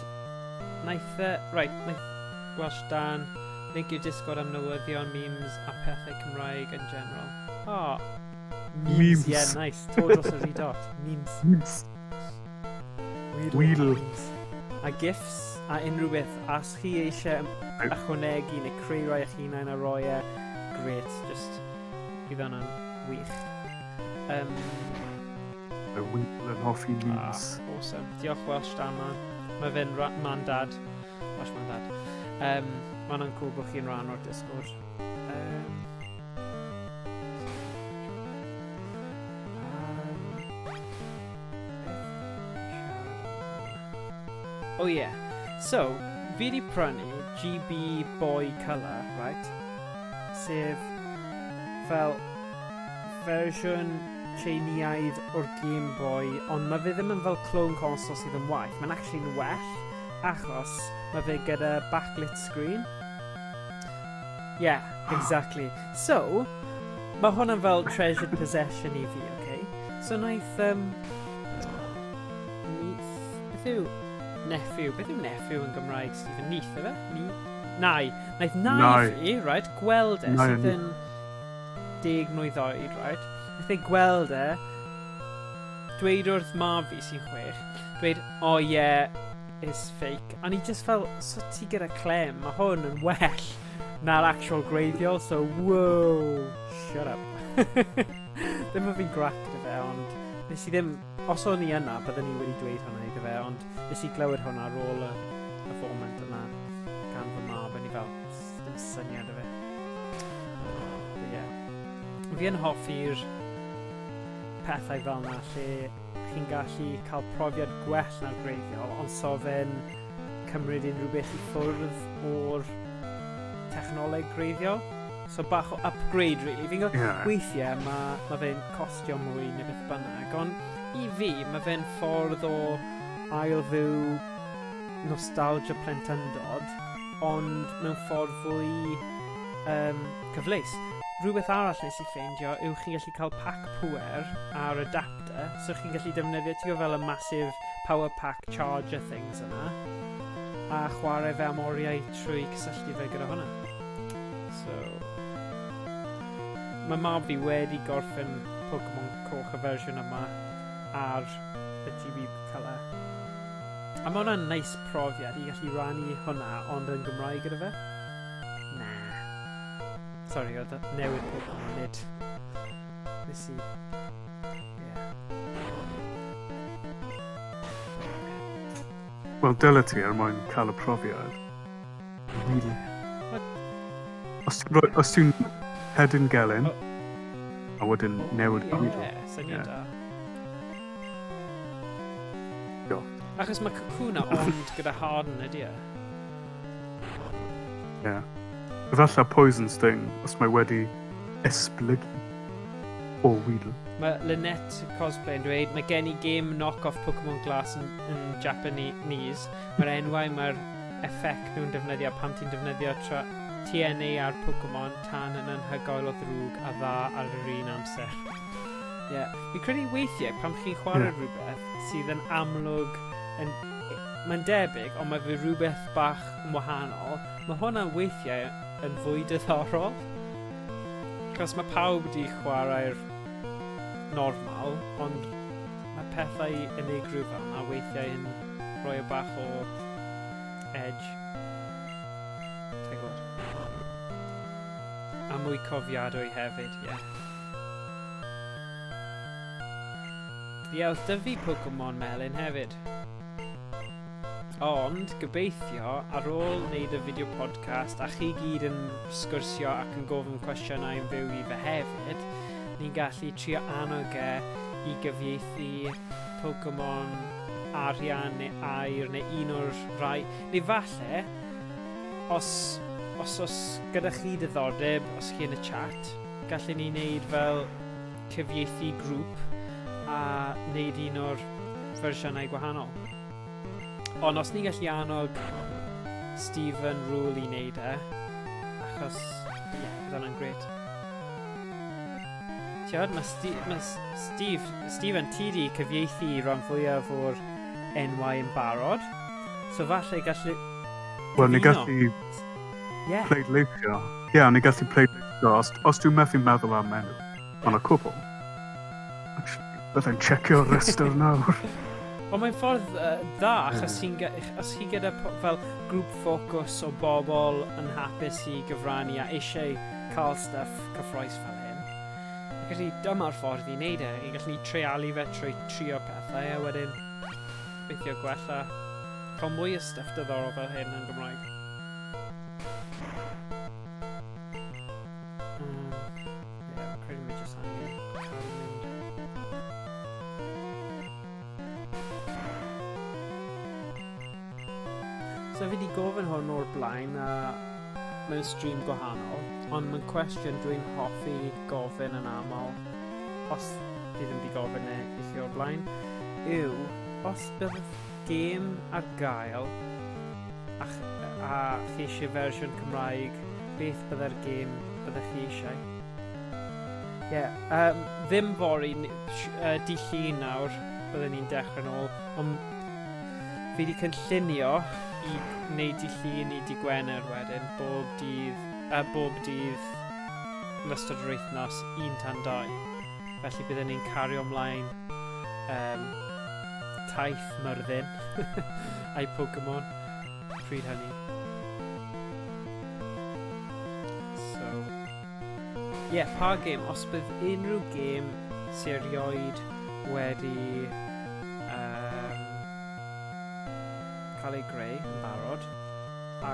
naeth Welsh Dan link i'r Discord am newyddion, memes a pethau Cymraeg yn general. Memes. Yeah, nice. To dros y redot. Memes. Weedle. A gifs a unrhyw beth. As chi eisiau ychwanegu neu creu rai eich hunain a roi great. Just bydd hwnna'n wych. Mae Weedle yn hoffi memes. Awesome. Diolch Welsh Dan man. Mae fe'n man dad. Welsh man dad. Mae hwnna'n cool bod chi'n rhan o'r Discord. Oh yeah, so fi wedi prynu GB Boy Colour, right? Sef fel fersiwn Tsieineaidd o'r Game Boy, ond mae fe ddim yn fel clone console sydd yn waith. Mae'n actually yn well, achos mae fe gyda backlit screen. Yeah, exactly. So, mae hwnna'n fel treasured possession i fi, okay? So naeth, beth yw nephew yn Gymraeg, Stephen? Neith, efe? Naeth fi, right, gweld sydd yn 10 mlwydd oed, right? Naeth gweld dweud wrth ma fi sy'n 6, dweud, oh yeah, it's fake. A ni just fel, so ti gyda clem, mae hwn yn well na'r actual greiddiol, so whoa, shut up. Ddim yn fi'n grac gyda fe, ond nes i ddim, os o'n i yna, byddwn ni wedi dweud hwnna iddo fe, ond nes i glywed hwnna ar ôl y foment yna gan fy mab, a ni fel, ddim syniad o fe. Fi yn hoffi'r pethau fel yna, lle chi'n gallu cael profiad gwell na'r greiddiol, ond so fe'n cymryd unrhyw beth i ffwrdd o'r technoleg greiddiol. So bach o upgrade, really. Fi'n gwybod weithiau mae fe'n costio mwy neu beth bynnag, ond i fi mae fe'n ffordd o ailfyw nostalgia plentyndod, ond mewn ffordd fwy cyfleus. Rhywbeth arall nes i ffeindio yw chi'n gallu cael pack pŵer ar adapter, so chi'n gallu defnyddio ti'n fel y massive power pack charger things yna, a chwarae fe am oriau trwy cysylltu fe gyda hwnna. So, mae mab fi wedi gorffen Pokémon Coch y fersiwn yma ar y GB Colour. A mae hwnna'n nice profiad i gallu rannu hwnna ond yn Gymraeg gyda fe. Sorry, oedd newid Pokémon nid. Nes i... Wel, dyla ti mwyn cael y profiad. Really. Os ti'n hedyn gelyn, a wedyn newid Weedle. Syniad da. Diolch. Achos mae Kakuna ond gyda Harden ydi e? Ie. Efallai Poison Sting, os mae wedi esblygu o Weedle. Mae Lynette cosplay yn dweud, mae gen i game knock-off Pokémon Glass yn Japanese. Mae'r enwau, mae'r effect nhw'n defnyddio pan ti'n defnyddio TNA ar Pokémon tan yn anhygoel o ddrwg a dda ar yr un amser. Fi'n credu weithiau pan chi'n chwarae rhywbeth sydd yn amlwg mae'n debyg, ond mae fe rhywbeth bach yn wahanol. Mae hwnna weithiau yn fwy diddorol. Cos mae pawb wedi chwarae'r normal, ond mae pethau unigryw fel yna weithiau yn rhoi o bach o edge. A mwy cofiadwy hefyd, Oedd dyfu Pokémon Melyn hefyd. Ond, gobeithio, ar ôl wneud y fideo podcast, a chi gyd yn sgwrsio ac yn gofyn cwestiynau yn fyw i fe hefyd, ni'n gallu trio annog i gyfieithu Pokémon Arian neu Aur neu un o'r rai. Neu falle, os gyda chi diddordeb, os chi yn y chat, gallwn ni wneud fel cyfieithu grŵp a wneud un o'r fersiynau gwahanol. Ond os ni'n gallu annog Stephen Rule I wneud achos, bydd hwnna'n gret. Tiod, mae Stephen, ti di cyfieithu ran fwyaf o'r enwau yn barod, so falle gallu... Wel, ni gallu pleidleisio. Ie, ni gallu pleidleisio. Os dwi'n methu meddwl am enw, ond y cwbl. Byddai'n checkio'r rester nawr. Ond mae'n ffordd dda, achos os chi gyda fel grŵp ffocws o bobl yn hapus I gyfrannu a eisiau cael stuff cyffroes fel hyn. Felly dyma'r ffordd I wneud I gallu treialu fe trwy trio pethau a wedyn gweithio gwella. Cael mwy o stuff diddorol fel hyn yn Gymraeg. Credu mi jyst angen cael mynd. So fi wedi gofyn hwn o'r blaen mewn stream gwahanol, ond mae'n cwestiwn dwi'n hoffi gofyn yn aml, os fi ddim wedi gofyn eich o'r blaen, yw, os bydd gêm ar gael a chi eisiau fersiwn Cymraeg, beth byddai'r gêm byddai chi eisiau? Ddim fori di llun nawr byddwn ni'n dechrau nôl, ond fi wedi cynllunio I wneud di llun I di Gwener wedyn bob dydd yn ystod yr wythnos 1 tan 2. Felly byddwn ni'n cario ymlaen taith myrddin a'i Pokémon pryd hynny. So, pa gêm? Os bydd unrhyw gêm sy'n erioed wedi cael ei greu yn barod a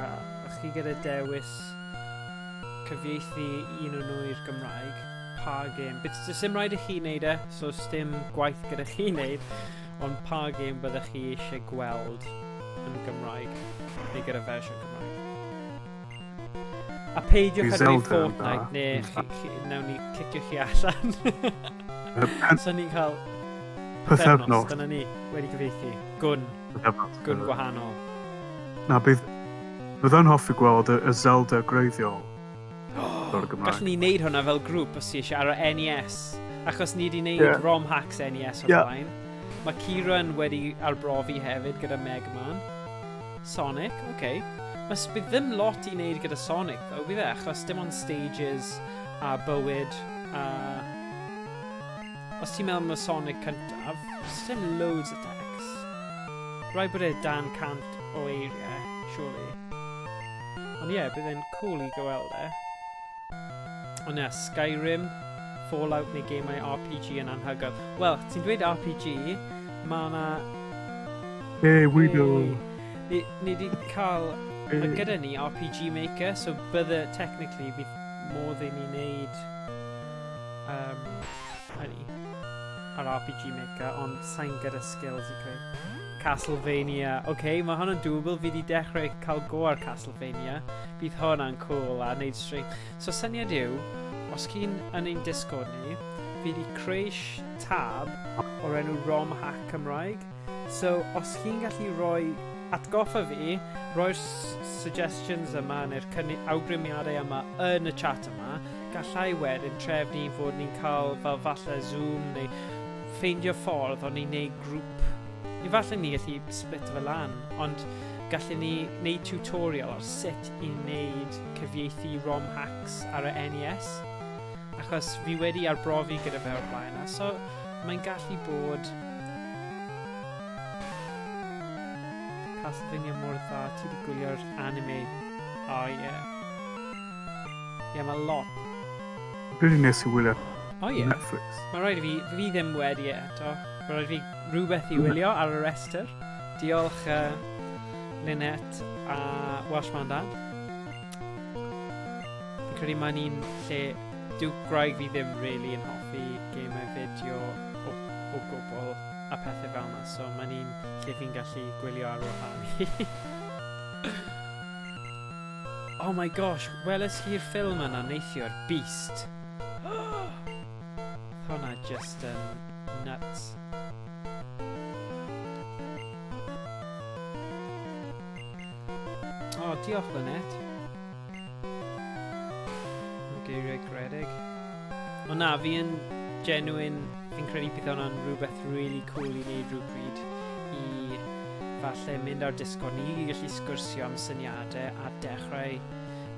chi gyda dewis cyfieithu un o'n nhw i'r Gymraeg, pa gêm? Bydd sim rhaid I chi wneud so dim gwaith gyda chi wneud, ond pa gêm byddech chi eisiau gweld yn Gymraeg neu gyda fersiwn Gymraeg. A peidio cadw Fortnite neu nawn ni cicio chi allan. So ni'n cael pythefnos, dyna ni wedi cyfieithu. Gwn gwahanol. Na, bydd yn hoffi gweld y Zelda greiddiol o'r Gymraeg. Gallwn ni wneud hwnna fel grŵp os ti eisiau ar y NES. Achos ni wedi wneud ROM hacks NES o'r blaen. Mae Kieran wedi arbrofi hefyd gyda Mega Man. Sonic, oce. Bydd ddim lot I wneud gyda Sonic, ddo, bydd achos dim ond stages a bywyd a... Os ti'n meddwl am y Sonic cyntaf, dim loads o text. Rhaid bod dan 100 o eiriau, surely. Ond bydd e'n cool I gweld Ond Skyrim, Fallout neu gemau RPG yn anhygoel. Wel, ti'n dweud RPG, mae yna... Widow. Ni wedi cael... gyda ni RPG Maker, so bydde, technically, bydd modd I ni wneud... ar RPG Maker, ond sa'n gyda skills I creu. Castlevania. Mae hwnna'n doable. Fi wedi dechrau cael go ar Castlevania. Bydd hwnna'n cool a wneud stream. So syniad yw, os chi'n yn ein Discord ni, fi wedi creu tab o'r enw ROM hack Cymraeg. So os chi'n gallu rhoi atgoffa fi, roi'r suggestions yma neu'r awgrymiadau yma yn y chat yma, gallai wedyn trefnu fod ni'n cael fel falle Zoom neu ffeindio ffordd o'n ni'n neud grŵp. Falle ni gallu split fe lan, ond gallwn ni wneud tutorial ar sut I wneud cyfieithu ROM hacks ar y NES. Achos fi wedi arbrofi gyda fe o'r blaen, so mae'n gallu bod... Castlevania mor dda, ti wedi gwylio'r anime. Mae lot. Really nes I wylio Netflix. Mae rhaid I fi ddim wedi eto. Mae rhaid fi rhywbeth I wylio ar y rester. Diolch Lynette a Welshman Dan. Fi'n credu mae'n un lle dyw Graig fi ddim really yn hoffi gemau fideo o gwbl a pethau fel yna. So mae'n un lle fi'n gallu gwylio ar wahân. Oh my gosh, weles i'r ffilm yna neithiwr, Beast. just nuts. O, diolch Lynette. Yn geiriau gredig. O na, fi yn genuine, fi'n credu bydd hwnna'n rhywbeth really cool i wneud rhywbryd i falle mynd ar Discord ni i gallu sgwrsio am syniadau a dechrau.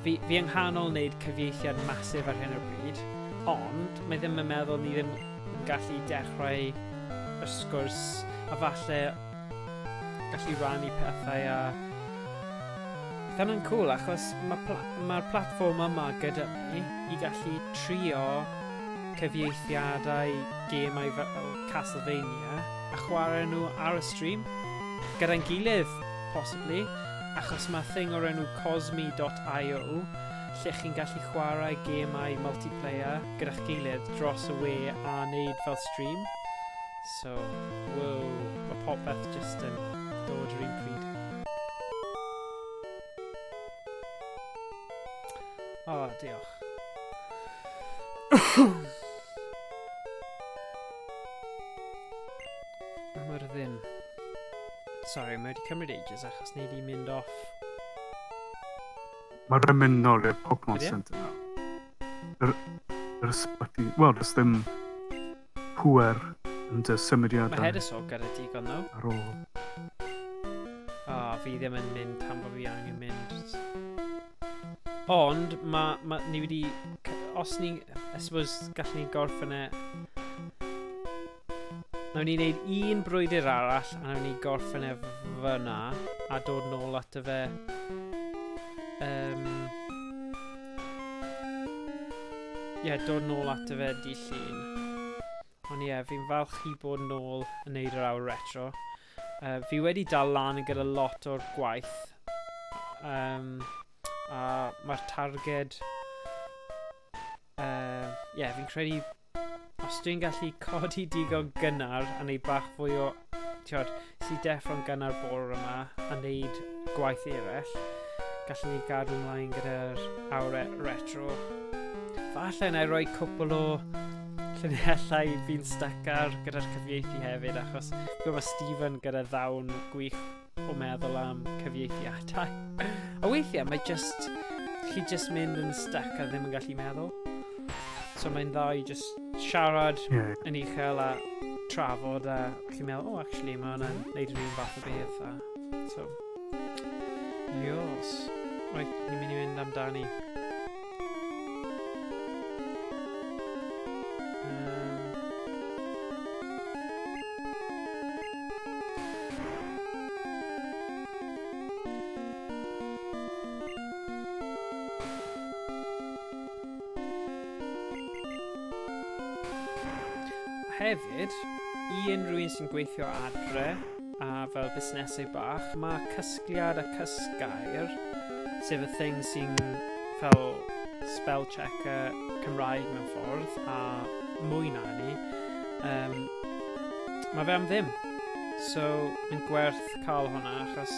Fi yng nghanol wneud cyfieithiad masif ar hyn o bryd, ond mae ddim yn meddwl ni ddim yn gallu dechrau y sgwrs a falle gallu rannu pethau a Dyna'n cool achos mae'r platform yma gyda ni i gallu trio cyfieithiadau gemau fel Castlevania a chwarae nhw ar y stream gyda'n gilydd, possibly, achos mae thing o'r enw cosmi.io lle chi'n gallu chwarae gemau multiplayer gyda'ch gilydd dros y we a wneud fel stream. So, wow, mae popeth just yn dod yr un pryd. O, diolch. Myrddin. Sorry, mae wedi cymryd ages achos ni wedi mynd off. Mae'n mynd nôl i'r Pokémon Center nawr. Yr ysbyty... Wel, does ddim pwer yn dy symudiadau. Mae Heddiw gyda digon ddo. Ar ôl. O, fi ddim yn mynd tan bod fi angen mynd. Ond, ni wedi... Os ni... I suppose, gallwn ni gorffen e... Nawr ni wneud un brwydr arall, a nawr ni gorffen e fyna, a dod nôl at y fe... dod nôl at y fe di llun. Ond ie, fi'n falch i bod nôl yn neud yr awr retro. Fi wedi dal lan gyda lot o'r gwaith. A mae'r targed... fi'n credu... Os dwi'n gallu codi digon gynnar a neud bach fwy o... Tiod, sy'n deffro'n gynnar bore yma a neud gwaith eraill, gallwn ni gadw ymlaen gyda'r awr retro. Falle na I roi cwpl o lluniellau fi'n stuck ar gyda'r cyfieithu hefyd, achos mae Stephen gyda ddawn gwych o meddwl am cyfieithiadau. A weithiau mae chi just mynd yn stuck a ddim yn gallu meddwl. So mae'n dda i just siarad yn uchel a trafod a chi'n meddwl, actually mae hwnna'n neud yr un fath o beth. So, yes. Right, ni'n mynd i fynd amdani. Hefyd, i unrhyw un sy'n gweithio adre a fel busnesau bach, mae cysgliad a cysgair, sef y thing sy'n fel spell checker Cymraeg mewn ffordd a mwy na ni, mae fe am ddim. So, mae'n gwerth cael hwnna achos...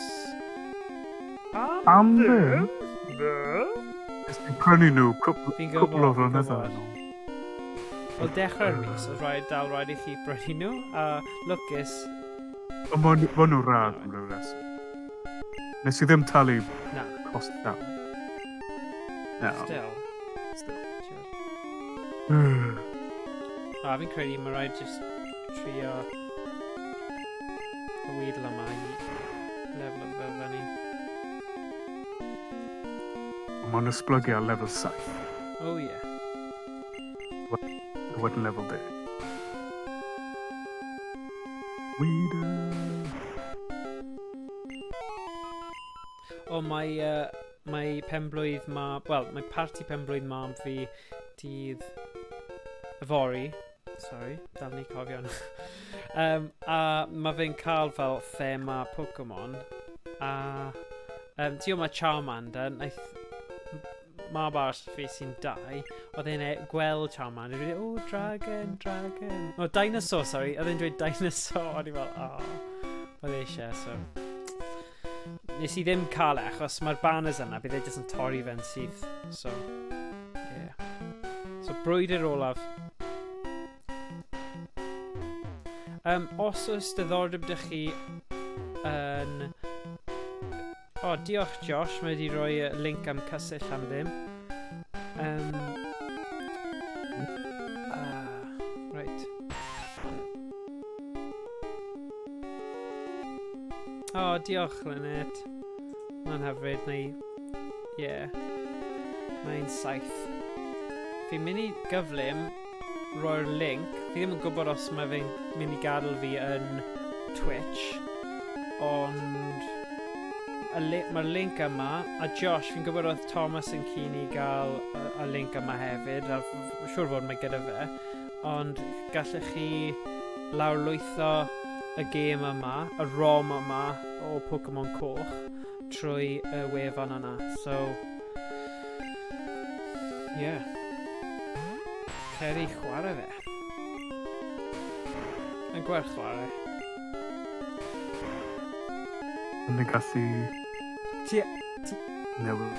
Am ddim? Ys ti'n prynu nhw cwpl o flynyddoedd yn ôl. Wel, dechrau'r mis, oedd dal rhaid i chi brynu nhw, a lwcus... Ond mae nhw rad yn rhyw reswm. Nes i ddim talu cost down. No. Still. Fi'n credu mae rhaid just trio y weedl yma i lefel o fel fyny. Mae'n esblygu ar lefel 7. Oh, ie. Wedyn level 10. Weedle. O, mae penblwydd mae parti penblwydd mam fi dydd yfory. Sorry, dal ni cofio hwnna. A mae fe'n cael fel thema Pokémon. A tio mae Charmander, mab arall fi sy'n dau, oedd e'n gweld Charmander, oedd e'n dweud, dragon. O, dinosaur, sorry, oedd e'n dweud dinosaur, oedd e'n fel, oedd eisiau, so. Nes i ddim cael achos mae'r banners yna, bydd e jyst yn torri fe'n syth, so, yeah. So, brwydr olaf. Os oes diddordeb dych chi yn... O, diolch Josh, mae wedi rhoi link am cysill am ddim. Right. O, diolch Lynette. Mae'n hyfryd, mae'n saith. Fi'n mynd i gyflym roi'r link. Fi ddim yn gwybod os mae fe'n mynd i gadael fi yn Twitch, ond mae'r link yma, a Josh, fi'n gwybod oedd Thomas yn keen i gael y link yma hefyd, a siwr fod mae gyda fe, ond gallech chi lawrlwytho y gêm yma, y ROM yma o Pokémon Coch trwy y wefan yna. So, yeah. Ceri chwarae fe. Yn gwerth chwarae. Yn y gallu... Newid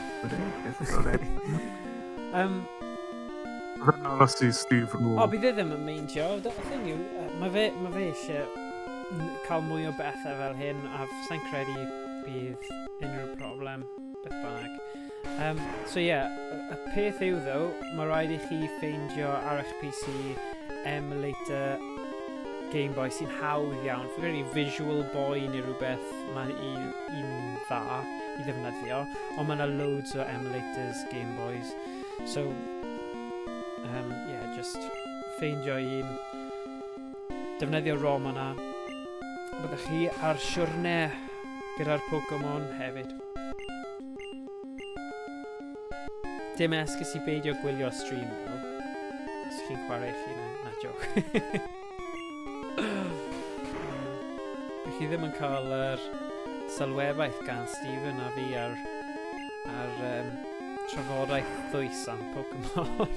Rhan aros i Steve Rowe. O, bydd e ddim yn meindio. Y thing yw, mae fe eisiau cael mwy o bethau fel hyn, a sa'n credu bydd unrhyw problem, beth bynnag. So yeah, y peth yw ddo, mae rhaid i chi ffeindio ar eich PC emulator Game Boy sy'n hawdd iawn. Fi'n credu Visual Boy neu rhywbeth, mae'n un dda i ddefnyddio, ond mae yna loads o emulators Game Boys. So, yeah, just ffeindio un, defnyddio ROM yna. Byddwch chi ar siwrne gyda'r Pokémon hefyd. Dim esgus i beidio gwylio stream ddo. Os chi'n chwarae chi na joc. Bych chi ddim yn cael yr sylwebaeth gan Stephen a fi ar trafodaeth ddwys am Pokémon.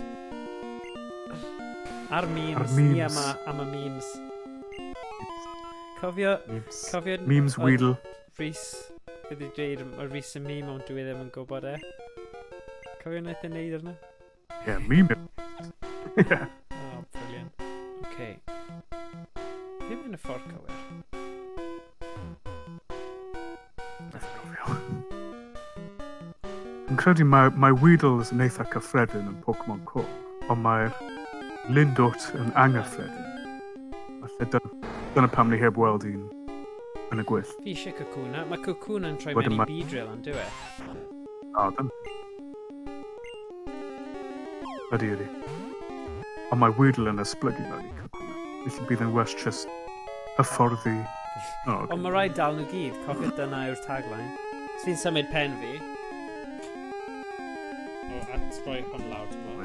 Ar memes. Ni am y memes. Cofio... Memes Weedle. Rhys wedi dweud mae Rhys yn meme ond dwi ddim yn gwybod e. Cofio wnaeth e'n neud arna? Yeah, meme. Yeah. Oh, brilliant. Okay. Ddim yn y ffordd cywir. Yn credu mae Weedle yn eitha cyffredin yn Pokémon Coch, ond mae'r Lindwt yn anghyffredin. Felly dyna pam ni heb weld un yn y gwyll. Fi eisiau Kakuna. Mae Kakuna yn troi mewn i Beedrill yn dyw e? O, dyna. Ydy. Ond mae Weedle yn esblygu mewn i Kakuna. Felly bydd yn well just hyfforddi... Ond mae rhaid dal nhw gyd. Cofio dyna yw'r tagline. Os fi'n symud pen fi... A rhoi hwn lawr, ti'n bod.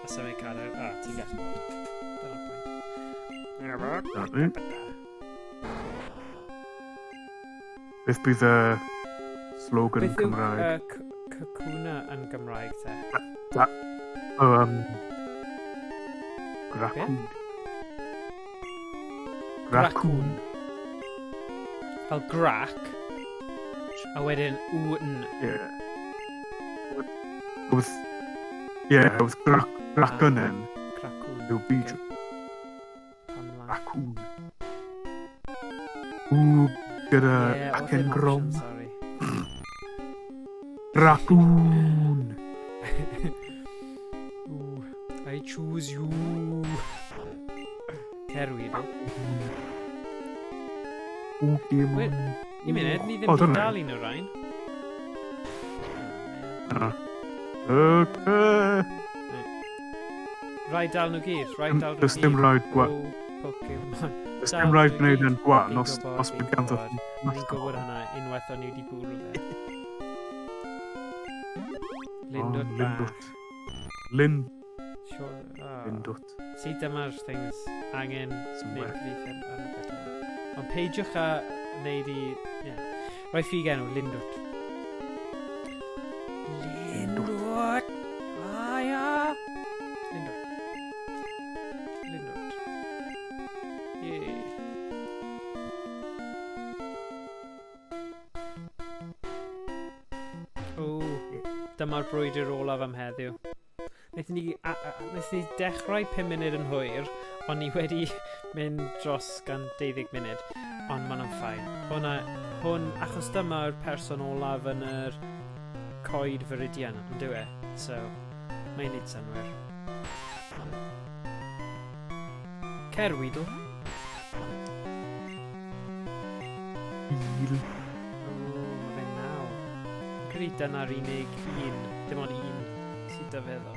A symud cadair. Ti'n gallu bod. Dyna'r pwynt. Beth bydd y slogan yn Cymraeg? Beth yw Kakuna yn Gymraeg te? Raccoon. Raccoon. Fel grac. A wedyn w-n. Yeah. With Raccoon. Yw Beedrill. Raccoon. Gyda acen grom. Raccoon. I choose you. Cerwyd. Pokémon. Un munud, ni ddim wedi dal un o'r rhain. Rhaid dal nhw gyd. Does dim rhaid gwa... Pokémon. Does dim rhaid gwneud yn gwan os bydd ganddo... Ni'n gwybod hynna unwaith o'n i wedi bwrw fe. Lindwt bach. Lindwt. See, dyma'r things angen neud gyfeithiad ar y beth yma. Ond peidiwch a neud i... Rhoi ffug enw, Lindwt. Lindwt! Aia! Lindwt. Yay. Dyma'r brwydr olaf am heddiw. Wnaethon ni dechrau 5 munud yn hwyr, ond ni wedi mynd dros gan 12 munud, ond ma'n ffain. Hwn, achos dyma'r person olaf yn yr coed Viridian, ond dyw e, so mae'n neud synwyr. Cer Weedle. Il. Mae fe'n 9. Credu dyna'r unig un, dim ond un sydd dy fe ddo.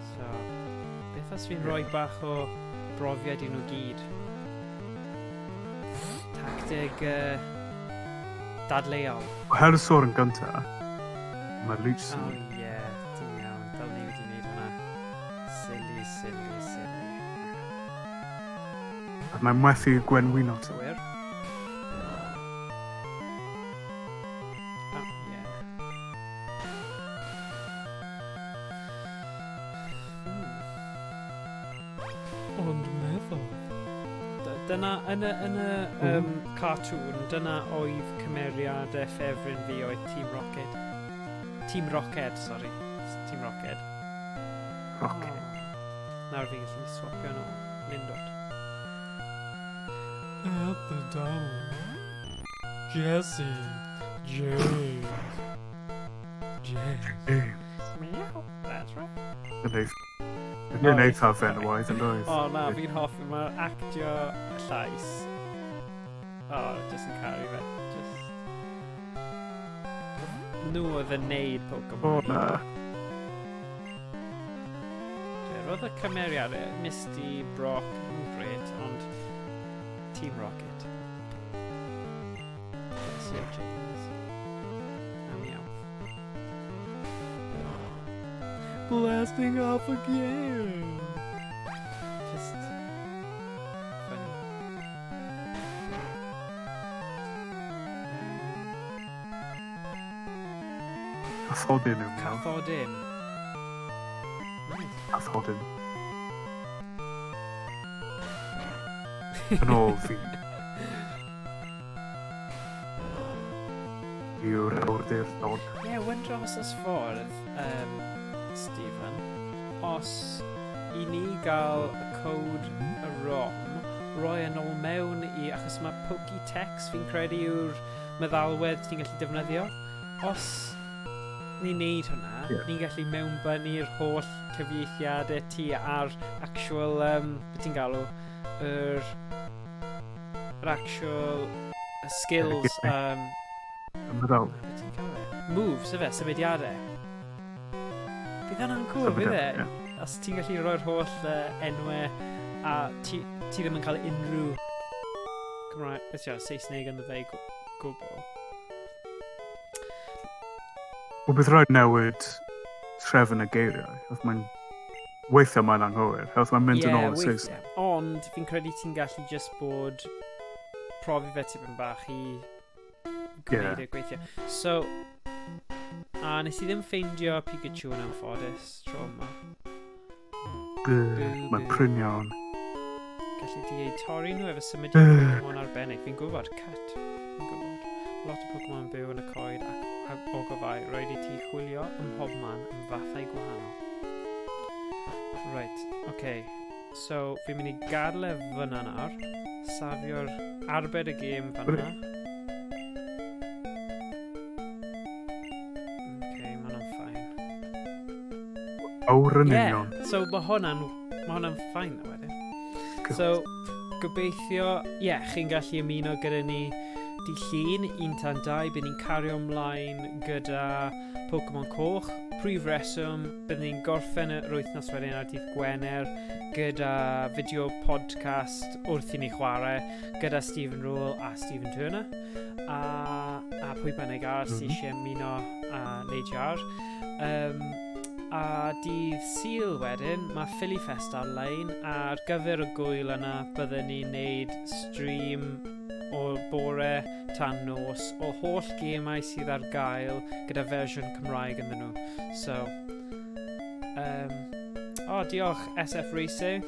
So, beth os fi'n rhoi bach o brofiad i nhw gyd? Tactig dadleuol. Her y sôr yn gyntaf, mae Luch Oh sy'n... ie, ti'n iawn. Fel ni wedi gwneud hwnna. Silly. Mae'n methu Gwenwyno. Cywir. Oh ie. Ond meddwl. Dyna, yn y cartoon, dyna oedd cymeriadau ffefryn fi oedd Team Rocket. Team Rocket, sorry. Team Rocket. Rocket. Nawr fi gallu swapio nhw. Lindot. At the down. Jesse. James. Meow. That's right. Yn eithaf fenwaith yn doedd. O na, fi'n hoffi, mae'n actio y llais. O, just yn caru fe. Nhw oedd yn neud Pokémon. O na. Roedd y cymeriadau, Misty, Brock, yn gret, ond Team Rocket. Sir James. A meow. Blasting off again! Just... funny. Cathodyn yw mewn. Cathodyn. Nice. Cathodyn. Yn ôl fi. Yw'r awdur dod. Ie, wyn dros y sffordd, Stephen, os i ni gael y cod y ROM, roi yn ôl mewn i, achos mae Pokétex fi'n credu yw'r meddalwedd ti'n gallu defnyddio. Os ni'n neud hwnna, ni'n gallu mewnbynnu'r holl cyfieithiadau ti ar actual, beth ti'n galw, yr actual skills, Meddwl. beth ti'n galw e? Moves, yfe, sefydiadau. Bydd hwnna'n cool, bydd e? Os ti'n gallu rhoi'r holl enwau a ti ddim yn cael unrhyw Saesneg yn dde gwbl. Wel, bydd rhaid newid trefn y geiriau. Oedd mae'n... Weithiau mae'n anghywir. Oedd mae'n mynd yn ôl y Saesneg. Ond fi'n credu ti'n gallu just bod profi fe tipyn bach i gwneud y gweithio. So, a nes i ddim ffeindio Pikachu yn anffodus tro yma. Mae'n pryn iawn. Gallu di ei torri nhw efo symudiad Pokémon arbennig. Fi'n gwybod, cut. Fi'n gwybod. Lot o Pokémon byw yn y coed ac o gofau roed i ti chwilio ym mhobman yn fathau gwahanol. Right, okay. So, fi'n mynd i gadael e fyna nawr. Safio'r arbed y gêm fyna. Okay, ma'n ffain. Awr yn union. So mae hwnna'n ffain na wedyn. Cool. So, gobeithio, chi'n gallu ymuno gyda ni di llun 1 tan 2, bydd ni'n cario ymlaen gyda Pokémon Coch. Prif reswm, bydd ni'n gorffen yr wythnos wedyn ar dydd Gwener gyda fideo podcast wrth i ni chwarae gyda Stephen Rule a Stephen Turner a pwy bynnag arall sy'n eisiau ymuno a neud ar. A dydd Sul wedyn, mae Philly Fest ar-lein ar gyfer y gwyl yna byddwn ni'n neud stream o bore tan nos o holl gemau sydd ar gael gyda fersiwn Cymraeg ynddyn nhw. So, diolch SF Racing.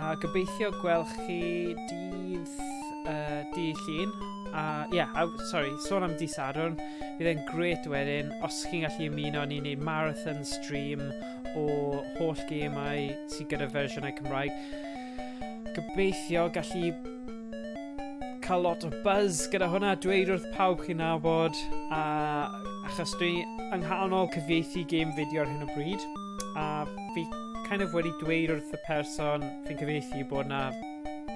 A gobeithio gwelch chi dydd llun. Sôn am dydd Sadwrn. Bydd e'n gret wedyn os chi'n gallu ymuno ni'n neud marathon stream o holl gemau sydd gyda fersiynau Cymraeg. gobeithio gallu cael lot o buzz gyda hwnna, dweud wrth pawb chi'n nabod, achos dwi yng nghanol cyfieithu game fideo ar hyn o bryd, a fi kind of wedi dweud wrth y person fi'n cyfieithu bod na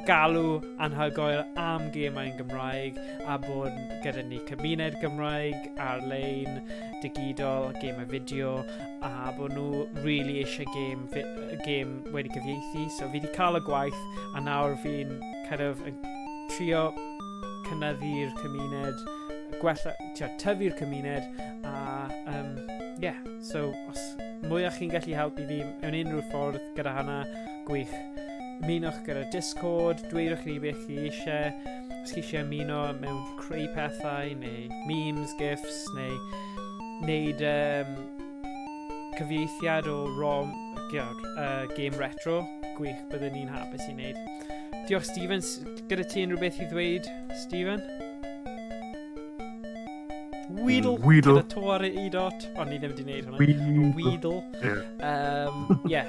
galw anhygoel am gemau yn Gymraeg, a bod gyda ni cymuned Gymraeg ar-lein, digidol, gemau fideo, a bod nhw really eisiau game wedi cyfieithu. So fi wedi cael y gwaith, a nawr fi'n kind of trio cynyddu'r cymuned, tyfu'r cymuned, a so os mwyach chi'n gallu helpu fi mewn unrhyw ffordd gyda hynna, gwych. Ymunwch gyda Discord, dweudwch ni beth chi eisiau, os chi eisiau ymuno mewn creu pethau, neu memes, gifs, neu wneud cyfieithiad o ROM, game retro, gwych, byddwn ni'n hapus i wneud. Diolch Stephen, gyda ti unrhyw beth i ddweud, Stephen? Weedle, gyda to ar y i dot, ond ni ddim wedi gwneud hwnna. Weedle. Yeah.